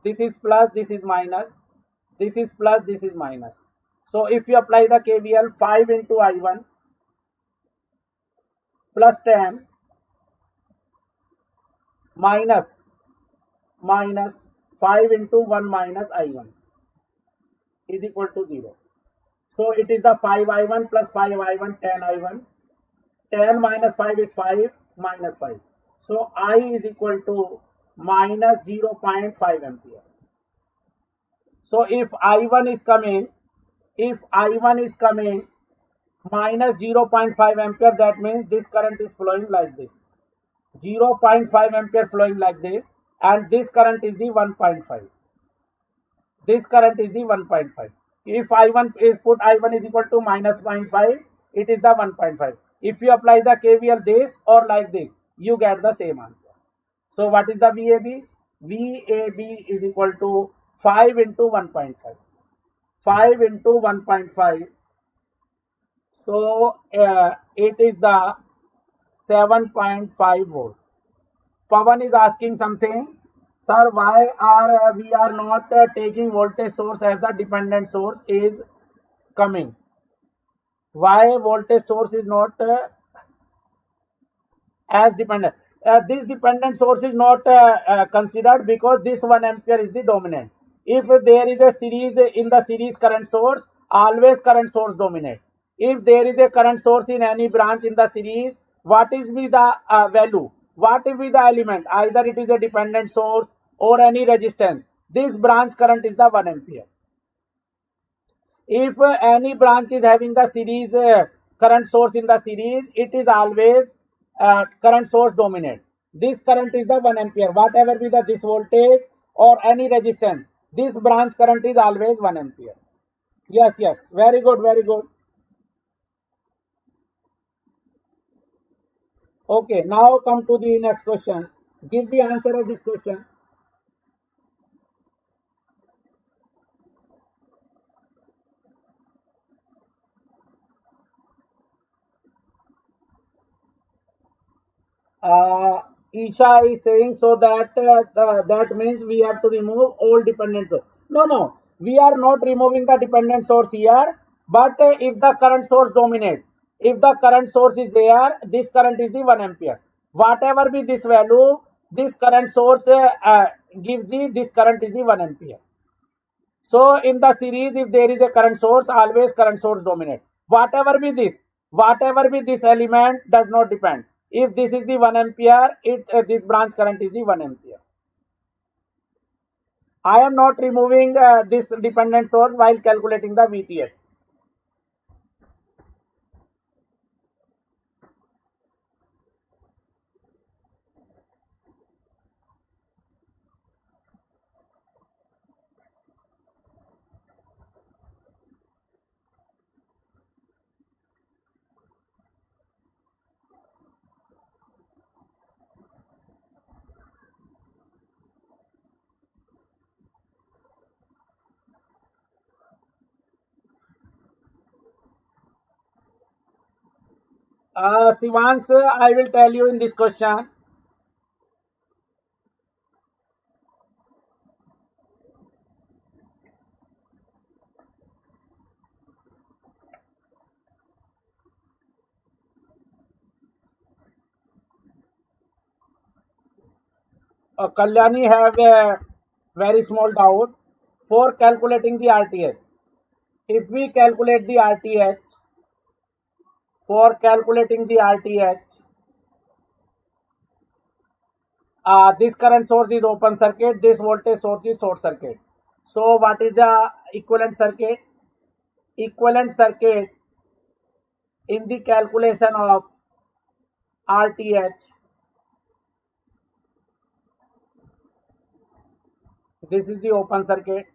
this is plus, this is minus, this is plus, this is minus. So if you apply the KVL, 5 into I1 plus 10 minus 5 into 1 minus I1 is equal to 0. So it is the 5I1 plus 5I1, 10I1. 10 minus 5 is 5 minus 5. So I is equal to minus 0.5 ampere. So if I1 is coming minus 0.5 ampere, that means this current is flowing like this. 0.5 ampere flowing like this, and this current is the 1.5. This current is the 1.5. If I1 is put I1 is equal to minus 0.5, it is the 1.5. If you apply the KVL this or like this, you get the same answer. So what is the VAB? VAB is equal to 5 into 1.5. 5 into 1.5. So it is the 7.5 volt. Pawan is asking something. Sir, why are we are not taking voltage source as the dependent source is coming? Why voltage source is not as dependent? This dependent source is not considered because this 1 ampere is the dominant. If there is a series in the series current source, always current source dominate. If there is a current source in any branch in the series, what is be the value? What will be the element? Either it is a dependent source or any resistance. This branch current is the 1 ampere. If any branch is having the series current source in the series, it is always current source dominate. This current is the 1 ampere. Whatever be the this voltage or any resistance, this branch current is always 1 ampere. Yes, yes. Very good, very good. Okay, now come to the next question. Give the answer of this question. Isha is saying so that that means we have to remove all dependent source. No, we are not removing the dependent source here. But if the current source dominates, if the current source is there, this current is the 1 ampere. Whatever be this value, this current source gives the this current is the 1 ampere. So in the series, if there is a current source, always current source dominate. Whatever be this element does not depend. If this is the 1 ampere, this branch current is the 1 ampere. I am not removing this dependent source while calculating the VTH. Shivans, I will tell you in this question. Kalyani have a very small doubt for calculating the RTH. If we calculate the RTH, for calculating the RTH, This current source is open circuit, this voltage source is short circuit. So what is the equivalent circuit? Equivalent circuit in the calculation of RTH, this is the open circuit,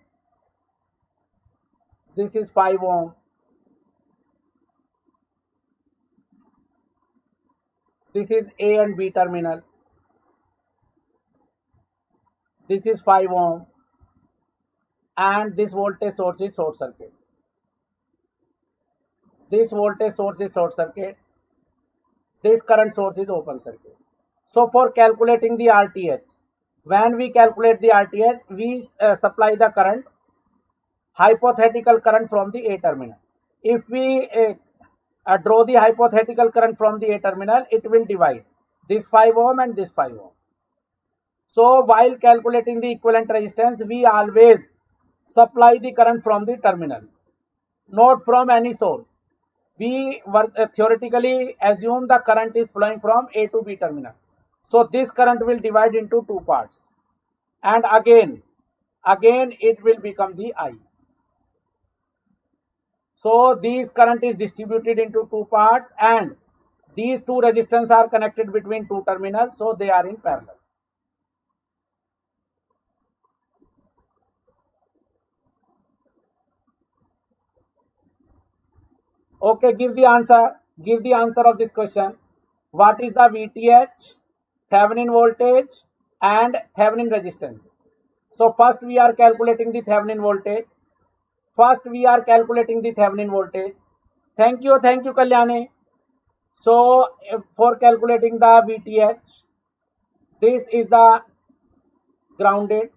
this is 5 ohm, this is A and B terminal, this is 5 ohm, and this voltage source is short circuit. This voltage source is short circuit, this current source is open circuit. So for calculating the RTH, when we calculate the RTH, we supply the current, hypothetical current from the A terminal. If we draw the hypothetical current from the A terminal, it will divide this 5 ohm and this 5 ohm. So while calculating the equivalent resistance, we always supply the current from the terminal, not from any source. We theoretically assume the current is flowing from A to B terminal. So this current will divide into two parts, and again it will become the I. So this current is distributed into two parts, and these two resistors are connected between two terminals, so they are in parallel. Okay, give the answer. Give the answer of this question. What is the VTH, Thevenin voltage, and Thevenin resistance? So first we are calculating the Thevenin voltage. Thank you, Kalyani. So for calculating the VTH, this is the grounded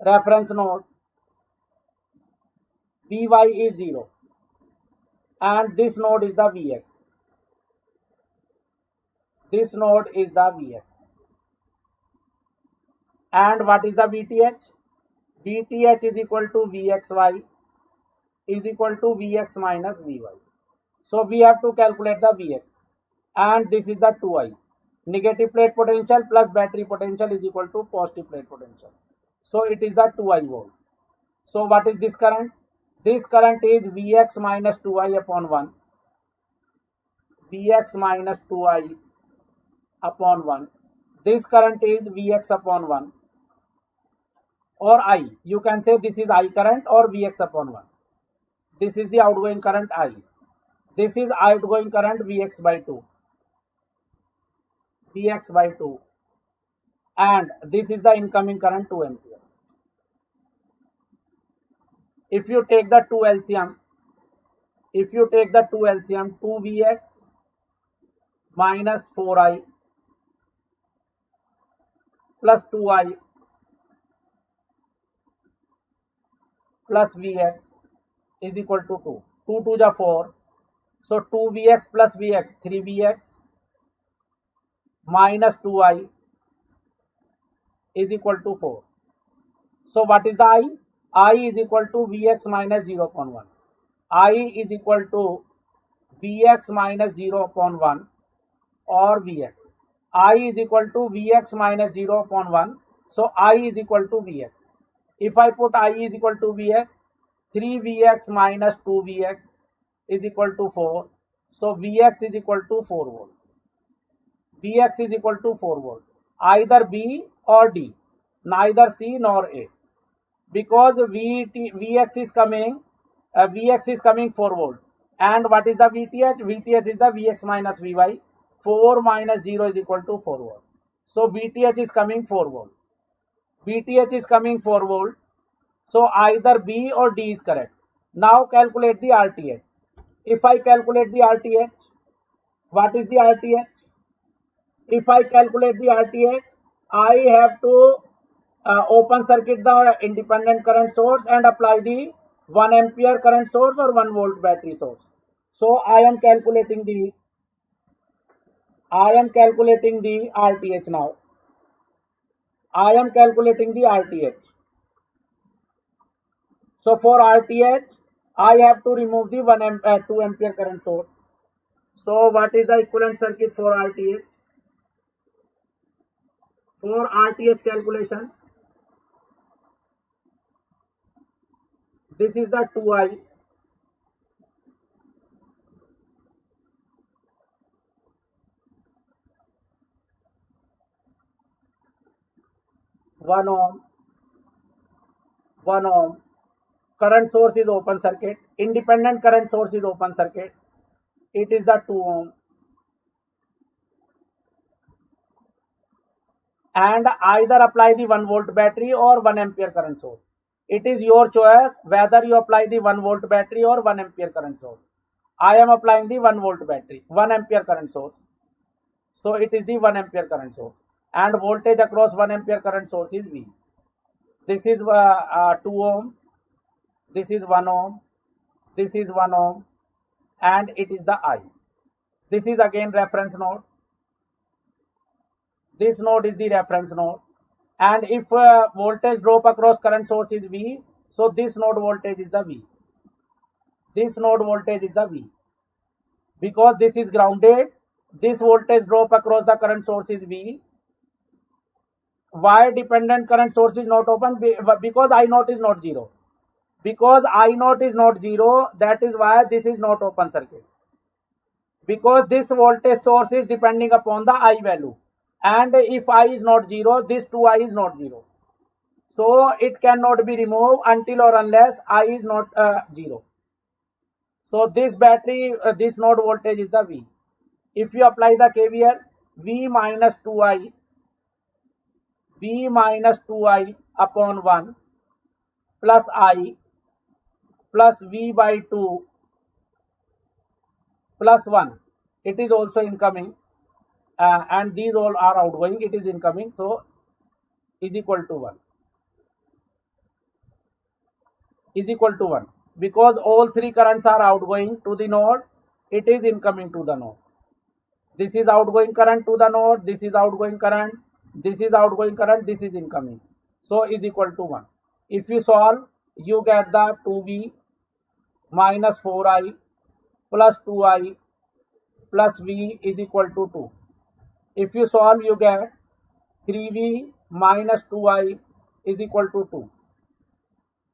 reference node. Vy is 0. And this node is the Vx. This node is the Vx. And what is the VTH? VTH is equal to Vxy is equal to Vx minus Vy. So we have to calculate the Vx. And this is the 2I. Negative plate potential plus battery potential is equal to positive plate potential. So it is the 2I volt. So what is this current? This current is Vx minus 2I upon 1. Vx minus 2I upon 1. This current is Vx upon 1. Or I. You can say this is I current or Vx upon 1. This is the outgoing current I. This is outgoing current Vx by 2. Vx by 2. And this is the incoming current 2 ampere. If you take the 2 LCM, 2Vx minus 4I plus 2I plus Vx is equal to 2. 2 to the 4. So 2Vx plus Vx, 3Vx minus 2I is equal to 4. So what is the I? I is equal to Vx minus 0 upon 1. I is equal to Vx minus 0 upon 1 or Vx. I is equal to Vx minus 0 upon 1. So I is equal to Vx. If I put I is equal to Vx, 3Vx minus 2Vx is equal to 4. So Vx is equal to 4 volt. Vx is equal to 4 volt. Either B or D. Neither C nor A. Because Vx is coming 4 volt. And what is the VTH? VTH is the Vx minus Vy. 4 minus 0 is equal to 4 volt. So VTH is coming 4 volt. VTH is coming 4 volt. So either B or D is correct. Now calculate the RTH. If I calculate the RTH, what is the RTH? If I calculate the RTH, I have to open circuit the independent current source and apply the 1 ampere current source or 1 volt battery source. So I am calculating the RTH now. I am calculating the RTH. So for RTH, I have to remove the 2 ampere current source. So what is the equivalent circuit for RTH? for RTH calculation. This is the 2i. One ohm, 1 ohm. Current source is open circuit. Independent current source is open circuit. It is the 2 ohm. And either apply the 1 volt battery or 1 ampere current source. It is your choice whether you apply the 1 volt battery or 1 ampere current source. I am applying the 1 volt battery, 1 ampere current source. So it is the 1 ampere current source. And voltage across 1 ampere current source is V. This is 2 ohm. This is 1 ohm. This is 1 ohm. And it is the I. This is again reference node. This node is the reference node. And if voltage drop across current source is V, so this node voltage is the V. This node voltage is the V. Because this is grounded, this voltage drop across the current source is V. Why dependent current source is not open? Because I naught is not 0. Because I naught is not 0, that is why this is not open circuit. Because this voltage source is depending upon the I value. And if I is not 0, this 2I is not 0. So it cannot be removed until or unless I is not 0. So this battery, this node voltage is the V. If you apply the KVL, V minus 2I upon 1 plus I plus V by 2 plus 1. It is also incoming. And these all are outgoing. It is incoming. So is equal to 1. Is equal to 1. Because all three currents are outgoing to the node, it is incoming to the node. This is outgoing current to the node, this is outgoing current, this is outgoing current, this is incoming. So is equal to 1. If you solve, you get the 2V minus 4I plus 2I plus V is equal to 2. If you solve, you get 3V minus 2I is equal to 2.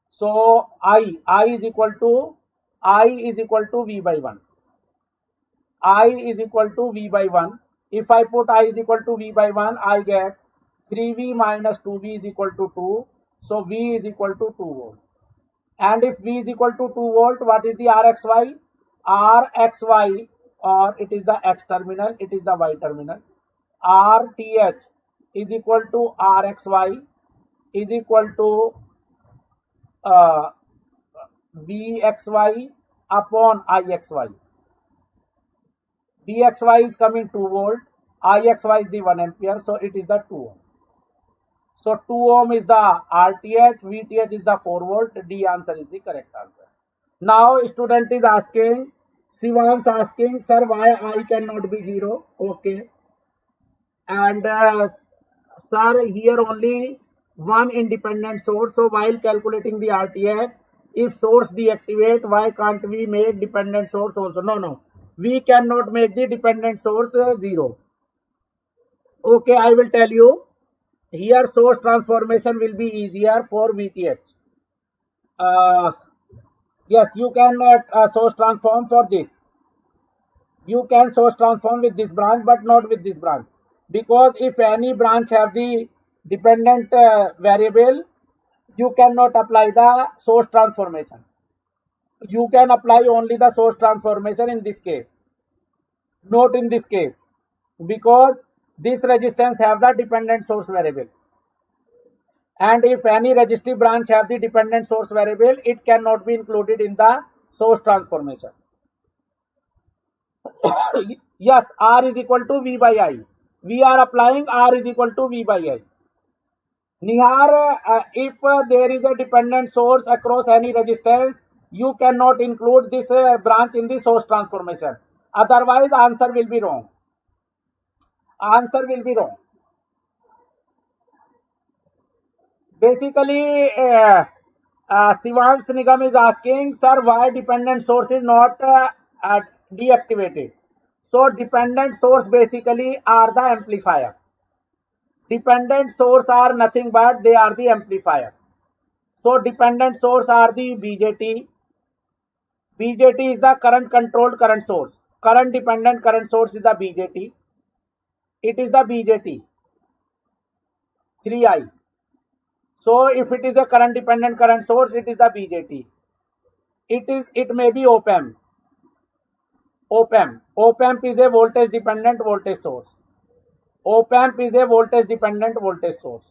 So I is equal to V by 1. I is equal to V by 1. If I put I is equal to V by 1, I get 3V minus 2V is equal to 2. So V is equal to 2 volt. And if V is equal to 2 volt, what is the RXY? RXY, or it is the X terminal, it is the Y terminal. RTH is equal to RXY is equal to VXY upon IXY. VXY is coming 2 volt, IXY is the 1 ampere, so it is the 2 ohm. So 2 ohm is the RTH, VTH is the 4 volt, D answer is the correct answer. Now student is asking, Shivan's asking, sir, why I cannot be 0? Okay. And sir, here only one independent source. So while calculating the RTH, if source deactivate, why can't we make dependent source also? No. We cannot make the dependent source 0. Okay, I will tell you. Here source transformation will be easier for VTH. Yes, you can source transform for this. You can source transform with this branch, but not with this branch. Because if any branch have the dependent variable, you cannot apply the source transformation. You can apply only the source transformation in this case, not in this case, because this resistance have the dependent source variable. And if any resistive branch have the dependent source variable, it cannot be included in the source transformation. Yes, R is equal to V by I. We are applying R is equal to V by I. Nihar, if there is a dependent source across any resistance, you cannot include this branch in the source transformation. Otherwise, answer will be wrong. Answer will be wrong. Basically, Shivans Nigam is asking, sir, why dependent source is not deactivated? So dependent source basically are the amplifier. Dependent source are nothing but they are the amplifier. So dependent source are the BJT. BJT is the current controlled current source. Current dependent current source is the BJT. It is the BJT 3I. So if it is a current dependent current source, it is the BJT. It may be op-amp. Op-amp. Op-amp is a voltage dependent voltage source. Op-amp is a voltage dependent voltage source.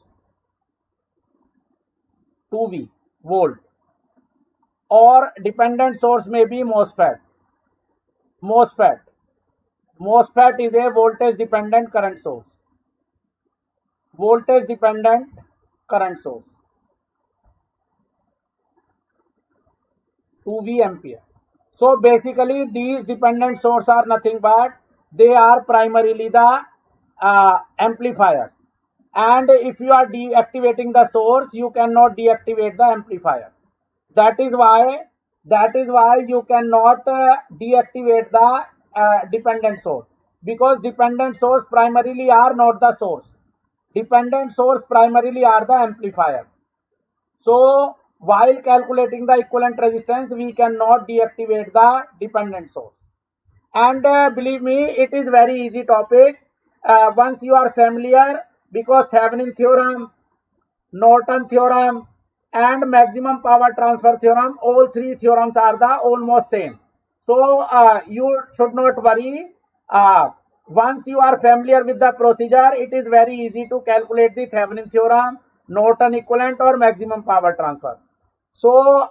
2V volt. Or dependent source may be MOSFET. MOSFET. MOSFET is a voltage dependent current source. Voltage dependent current source. 2V ampere. So basically these dependent sources are nothing but they are primarily the amplifiers. And if you are deactivating the source, you cannot deactivate the amplifier. That is why you cannot deactivate the dependent source, because dependent source primarily are not the source. Dependent source primarily are the amplifier. So while calculating the equivalent resistance, we cannot deactivate the dependent source. And believe me, it is very easy topic once you are familiar, because Thevenin theorem, Norton theorem and maximum power transfer theorem, all three theorems are the almost same. So you should not worry. Once you are familiar with the procedure, it is very easy to calculate the Thevenin theorem, Norton equivalent or maximum power transfer. So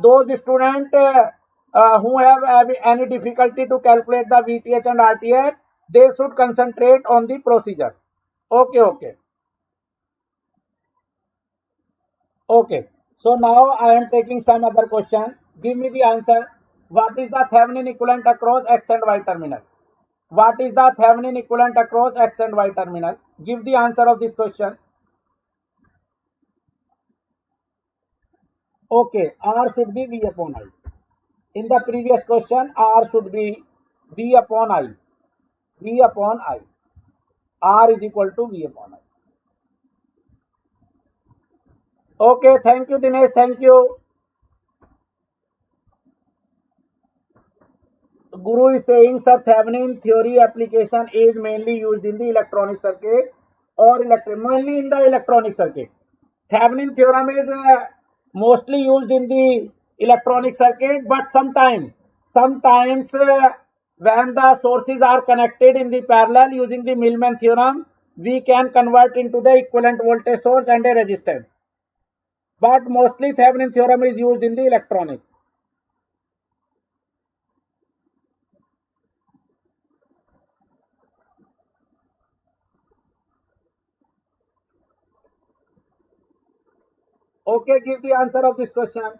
those students who have any difficulty to calculate the VTH and RTH, they should concentrate on the procedure. Okay. Okay. So now I am taking some other question. Give me the answer. What is the Thevenin equivalent across X and Y terminal? What is the Thevenin equivalent across X and Y terminal? Give the answer of this question. Okay, R should be V upon I. In the previous question, R should be V upon I. V upon I. R is equal to V upon I. Okay, thank you, Dinesh. Thank you. Guru is saying, sir, Thevenin theory application is mainly used in the electronic circuit or mainly in the electronic circuit. Thevenin theorem is mostly used in the electronic circuit, but sometimes when the sources are connected in the parallel using the Millman theorem, we can convert into the equivalent voltage source and a resistance. But mostly Thevenin theorem is used in the electronics. Okay, give the answer of this question.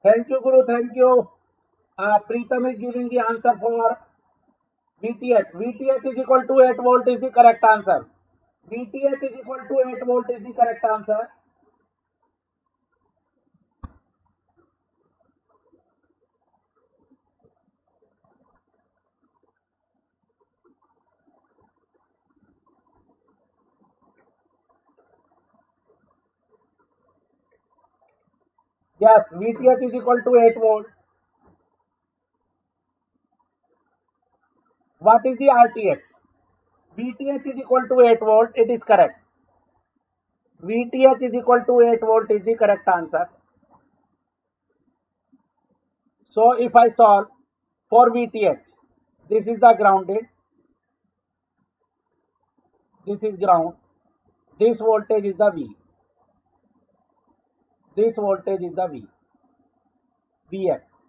Thank you, Guru. Thank you. Preetham is giving the answer for VTH. VTH is equal to 8 volt is the correct answer. VTH is equal to 8 volt is the correct answer. Yes, VTH is equal to 8 volt. What is the RTH? VTH is equal to 8 volt. It is correct. VTH is equal to 8 volt is the correct answer. So if I solve for VTH, this is the grounded. This is ground. This voltage is the V. This voltage is the V. Vx.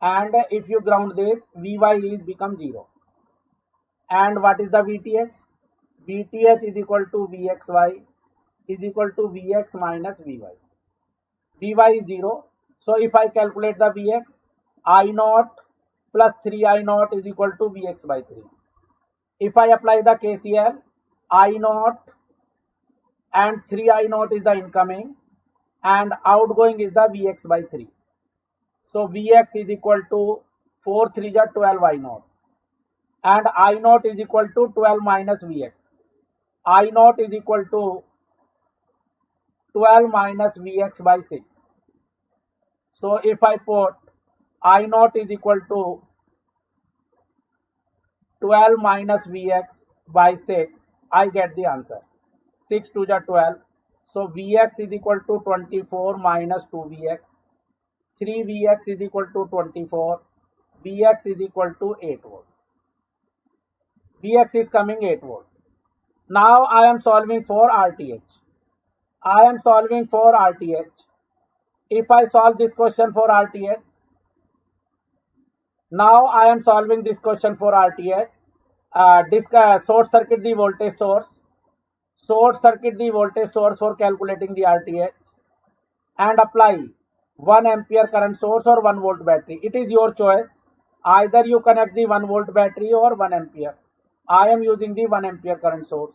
And if you ground this, Vy is become 0. And what is the VTH? VTH is equal to Vxy is equal to Vx minus Vy. Vy is 0. So if I calculate the Vx, I0 plus 3I0 is equal to Vx by 3. If I apply the KCL, I0 and 3I0 is the incoming and outgoing is the Vx by 3. So Vx is equal to 4 3 ja 12 I naught, and I naught is equal to 12 minus Vx. I naught is equal to 12 minus Vx by 6. So if I put I naught is equal to 12 minus Vx by 6, I get the answer. 6 to the 12. So Vx is equal to 24 minus 2Vx. 3Vx is equal to 24. Vx is equal to 8 volt. Vx is coming 8 volt. Now I am solving for RTH. I am solving for RTH. If I solve this question for RTH, now I am solving this question for RTH. Short circuit the voltage source. Short circuit the voltage source for calculating the RTH, and apply 1 ampere current source or 1 volt battery. It is your choice. Either you connect the 1 volt battery or 1 ampere. I am using the 1 ampere current source.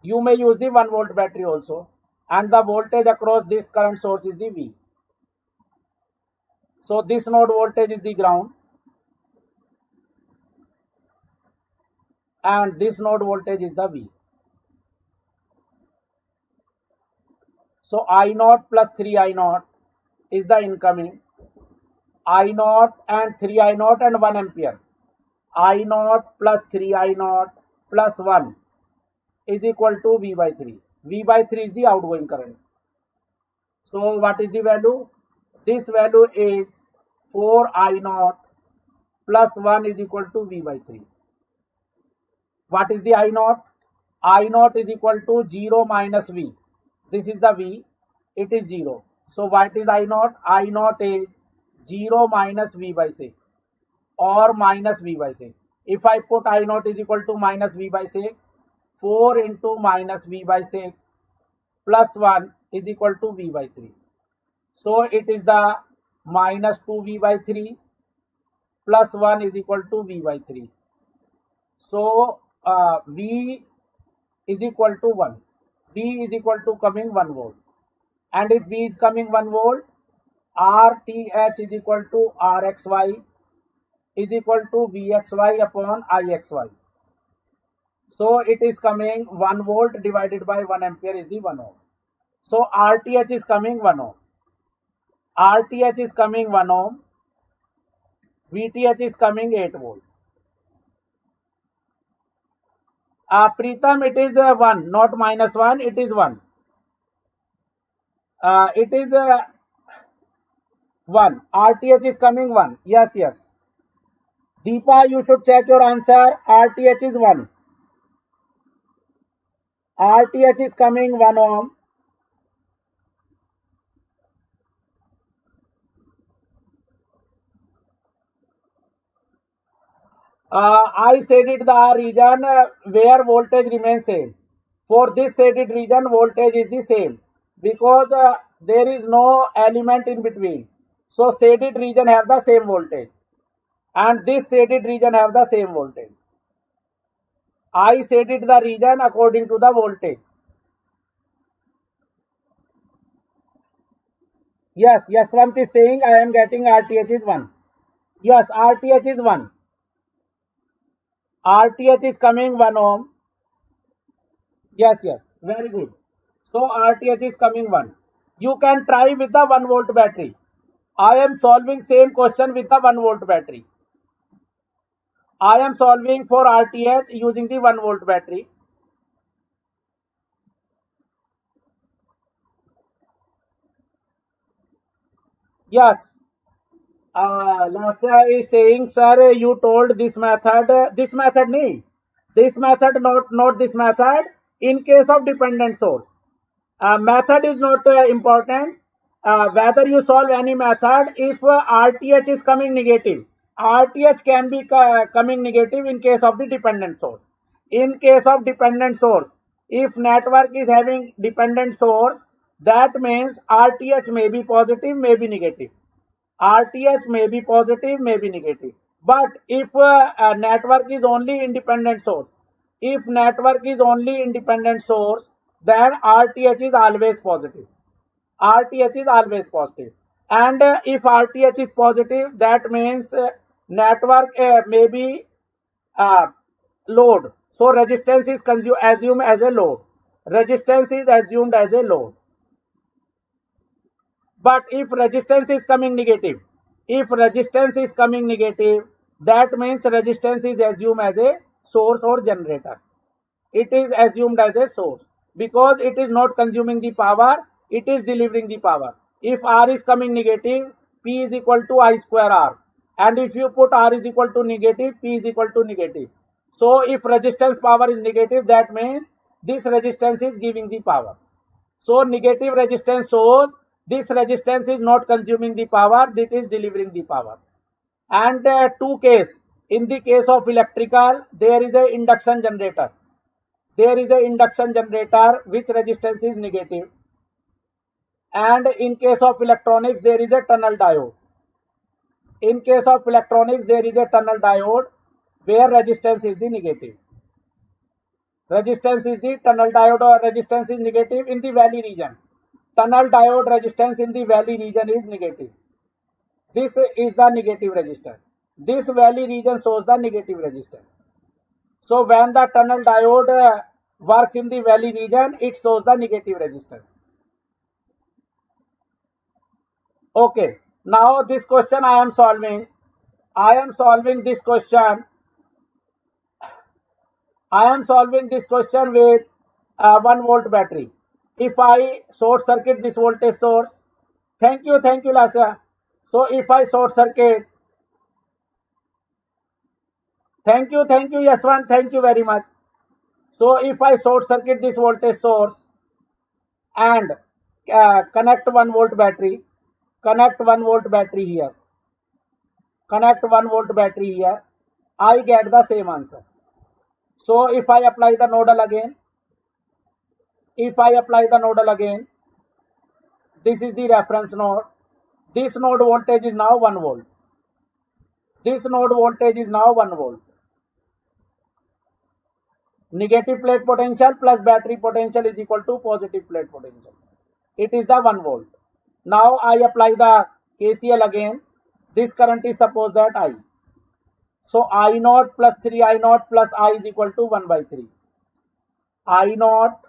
You may use the 1 volt battery also, and the voltage across this current source is the V. So this node voltage is the ground, and this node voltage is the V. So I naught plus 3 I naught is the incoming. I naught and 3 I naught and 1 ampere. I naught plus 3 I naught plus 1 is equal to V by 3. V by 3 is the outgoing current. So what is the value? This value is 4 I naught plus 1 is equal to V by 3. What is the I naught? I naught is equal to 0 minus V. This is the V. It is 0. So what is I naught? I naught is 0 minus V by 6 or minus V by 6. If I put I naught is equal to minus V by 6, 4 into minus V by 6 plus 1 is equal to V by 3. So it is the minus 2V by 3 plus 1 is equal to V by 3. So V is equal to 1. V is equal to coming 1 volt. And if V is coming 1 volt, RTH is equal to RXY is equal to VXY upon IXY. So it is coming 1 volt divided by 1 ampere is the 1 ohm. So RTH is coming 1 ohm. RTH is coming 1 ohm. VTH is coming 8 volt. Preetham, it is 1, not minus 1, it is 1. It is 1. RTH is coming 1. Yes, yes. Deepa, you should check your answer. RTH is 1. RTH is coming 1 ohm. I stated the region where voltage remains same. For this stated region, voltage is the same because there is no element in between. So stated region have the same voltage, and this stated region have the same voltage. I stated the region according to the voltage. Yes, Yaswant is saying I am getting RTH is 1. Yes, RTH is 1. RTH is coming 1 ohm. Yes, yes, very good. So RTH is coming 1. You can try with the 1 volt battery. I am solving same question with the 1 volt battery. I am solving for RTH using the 1 volt battery. Yes. Lasya is saying, sir, you told this method, nahi. This method, not this method. In case of dependent source, method is not important. Whether you solve any method, if RTH is coming negative, RTH can be coming negative in case of the dependent source. In case of dependent source, if network is having dependent source, that means RTH may be positive, may be negative. RTH may be positive, may be negative. But if a network is only independent source, if network is only independent source, then RTH is always positive. RTH is always positive. And if RTH is positive, that means network may be load. So resistance is assumed as a load. Resistance is assumed as a load. But if resistance is coming negative, that means resistance is assumed as a source or generator. It is assumed as a source because it is not consuming the power, it is delivering the power. If R is coming negative, P is equal to I square R. And if you put R is equal to negative, P is equal to negative. So if resistance power is negative, that means this resistance is giving the power. So negative resistance shows this resistance is not consuming the power, it is delivering the power. And two case, in the case of electrical, there is a induction generator. There is a induction generator which resistance is negative. And in case of electronics, there is a tunnel diode. In case of electronics, there is a tunnel diode where resistance is the negative. Resistance is the tunnel diode or resistance is negative in the valley region. Tunnel diode resistance in the valley region is negative. This is the negative resistance. This valley region shows the negative resistance. So when the tunnel diode works in the valley region, it shows the negative resistance. Okay, now this question I am solving. I am solving this question with 1 volt battery. If I short circuit this voltage source, thank you Lasha. So if I short circuit, thank you Yaswan, thank you very much. So if I short circuit this voltage source and connect 1 volt battery, connect 1 volt battery here, I get the same answer. So if I apply the nodal again, this is the reference node. This node voltage is now 1 volt. Negative plate potential plus battery potential is equal to positive plate potential. It is the 1 volt. Now I apply the KCL again. This current is suppose that I. So I naught plus 3 I naught plus I is equal to 1 by 3. I naught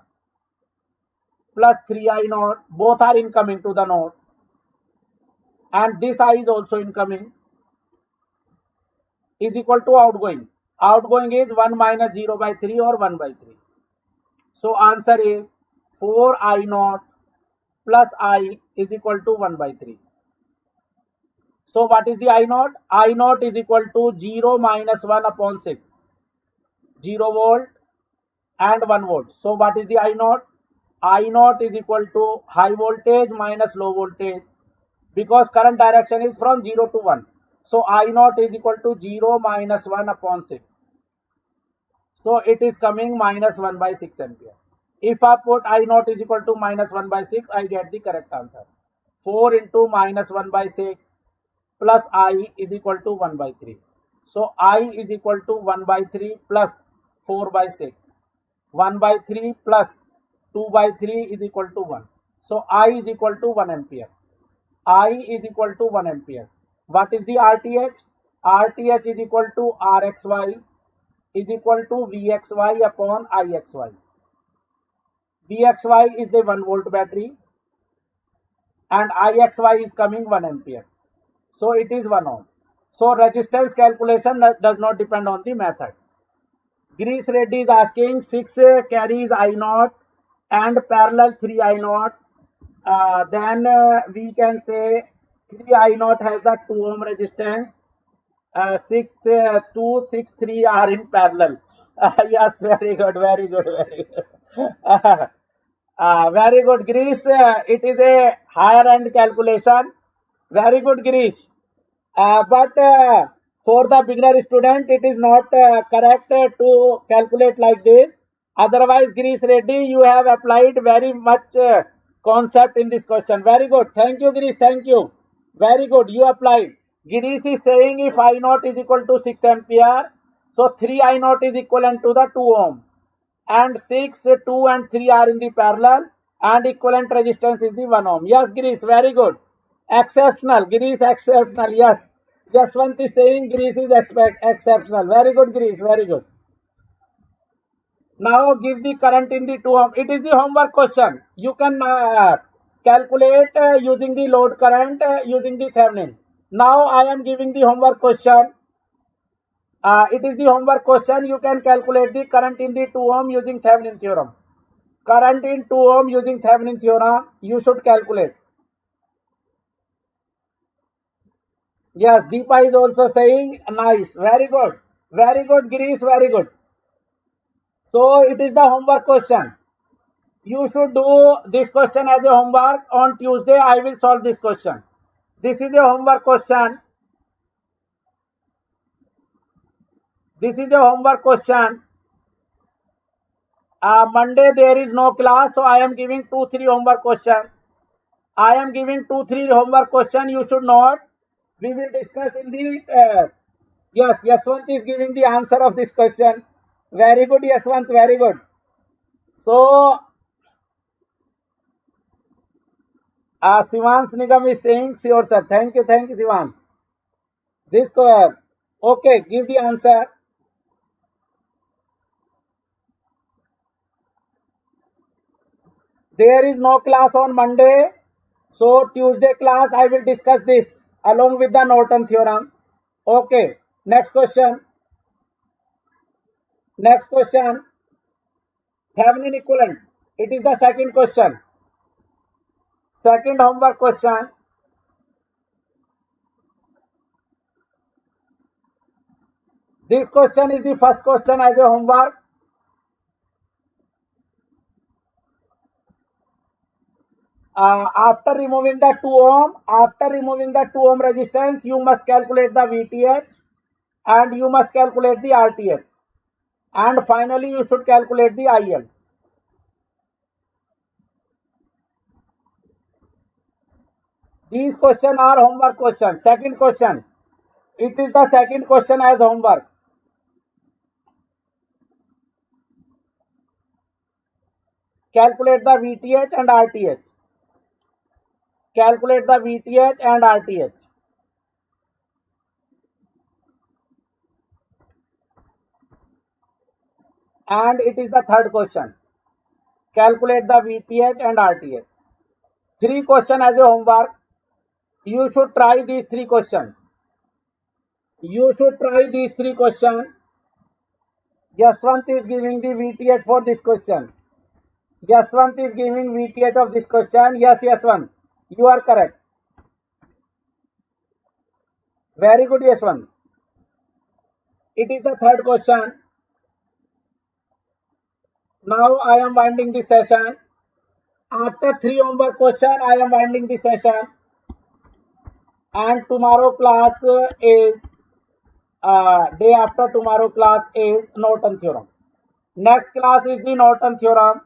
plus 3 I naught, both are incoming to the node. And this I is also incoming, is equal to outgoing. Outgoing is 1 minus 0 by 3 or 1 by 3. So answer is 4 I naught plus I is equal to 1 by 3. So what is the I naught? I naught is equal to 0 minus 1 upon 6. 0 volt and 1 volt. So what is the I naught? I naught is equal to high voltage minus low voltage, because current direction is from 0 to 1. So I naught is equal to 0 minus 1 upon 6. So it is coming minus 1 by 6 ampere. If I put I naught is equal to minus 1 by 6, I get the correct answer. 4 into minus 1 by 6 plus I is equal to 1 by 3. So I is equal to 1 by 3 plus 4 by 6. 1 by 3 plus 2 by 3 is equal to 1. So I is equal to 1 ampere. I is equal to 1 ampere. What is the RTH? RTH is equal to RXY is equal to VXY upon IXY. VXY is the 1 volt battery and IXY is coming 1 ampere. So it is 1 ohm. So resistance calculation does not depend on the method. Greece Reddy is asking 6 carries I naught and parallel 3 I naught. Then we can say 3 I naught has the 2 ohm resistance. 6, 2, 6, 3 are in parallel. Yes, very good. Very good, Greece. It is a higher end calculation. Very good, Greece. But for the beginner student, it is not correct to calculate like this. Otherwise, Greece Reddy, you have applied very much concept in this question. Very good. Thank you, Greece. Thank you. Very good. You applied. Greece is saying if I naught is equal to 6 ampere, so 3 I naught is equivalent to the 2 ohm. And 6, 2 and 3 are in the parallel and equivalent resistance is the 1 ohm. Yes, Greece. Very good. Exceptional. Greece exceptional. Yes. Jaswant is saying Greece is exceptional. Very good, Greece. Very good. Now give the current in the two. It is the homework question. You can calculate using the load current using the Thevenin. Now I am giving the homework question. It is the homework question. You can calculate the current in the 2 ohm using Thevenin theorem. Current in 2 ohm using Thevenin theorem. You should calculate. Yes, Deepa is also saying nice. Very good. Very good, Greece. Very good. So it is the homework question. You should do this question as a homework. On Tuesday, I will solve this question. This is a homework question. This is a homework question. Monday there is no class, so I am giving 2-3 homework question. I am giving 2-3 homework question. You should note. We will discuss in the. Yes, Yaswant is giving the answer of this question. Very good, Yaswant. Very good. So, Sivan Nigam is saying, sure, sir. Thank you, Sivan. This, okay, give the answer. There is no class on Monday. So Tuesday class I will discuss this along with the Norton theorem. Okay. Next question. Next question. Thevenin equivalent. It is the second question. Second homework question. This question is the first question as a homework. After removing the 2 ohm resistance, you must calculate the VTH and you must calculate the RTH. And finally, you should calculate the IL. These questions are homework questions. Second question. It is the second question as homework. Calculate the VTH and RTH. Calculate the VTH and RTH. And it is the third question. Calculate the VTH and RTH. 3 questions as a homework. You should try these 3 questions. You should try these 3 questions. Yaswant is giving the VTH for this question. Yaswant is giving VTH of this question. Yes, Yaswant. You are correct. Very good, Yaswant. It is the third question. Now I am winding this session. After 3 homework question, I am winding this session. And tomorrow class is day after tomorrow class is Norton theorem. Next class is the Norton theorem.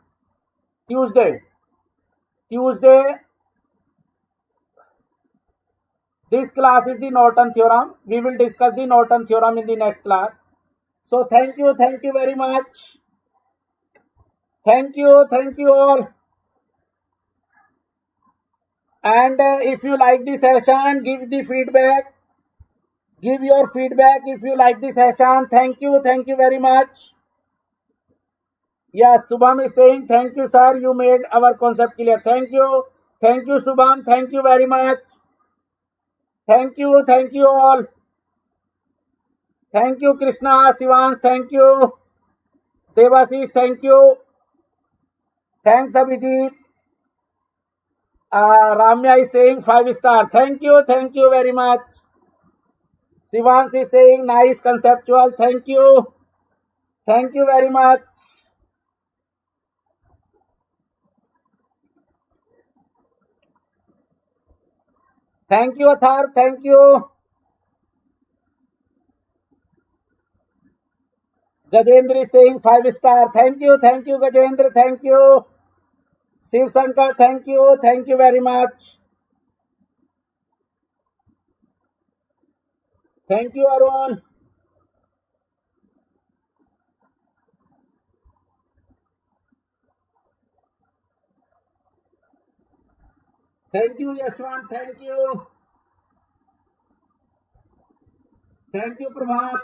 Tuesday. This class is the Norton theorem. We will discuss the Norton theorem in the next class. So thank you very much. Thank you all. And if you like this session, give the feedback. Give your feedback if you like this session. Thank you very much. Yes, Subham is saying thank you, sir. You made our concept clear. Thank you, Subham. Thank you very much. Thank you all. Thank you, Krishna, Sivans. Thank you, Devasis. Thank you. Thanks, Abhijit. Ramya is saying 5-star. Thank you very much. Sivans is saying nice conceptual. Thank you very much. Thank you, Athar. Thank you. Gajendra is saying 5-star. Thank you, Gajendra. Thank you. Shiv Shankar, thank you very much. Thank you, Arun. Thank you, Yashwant. Thank you. Thank you, Prabhat.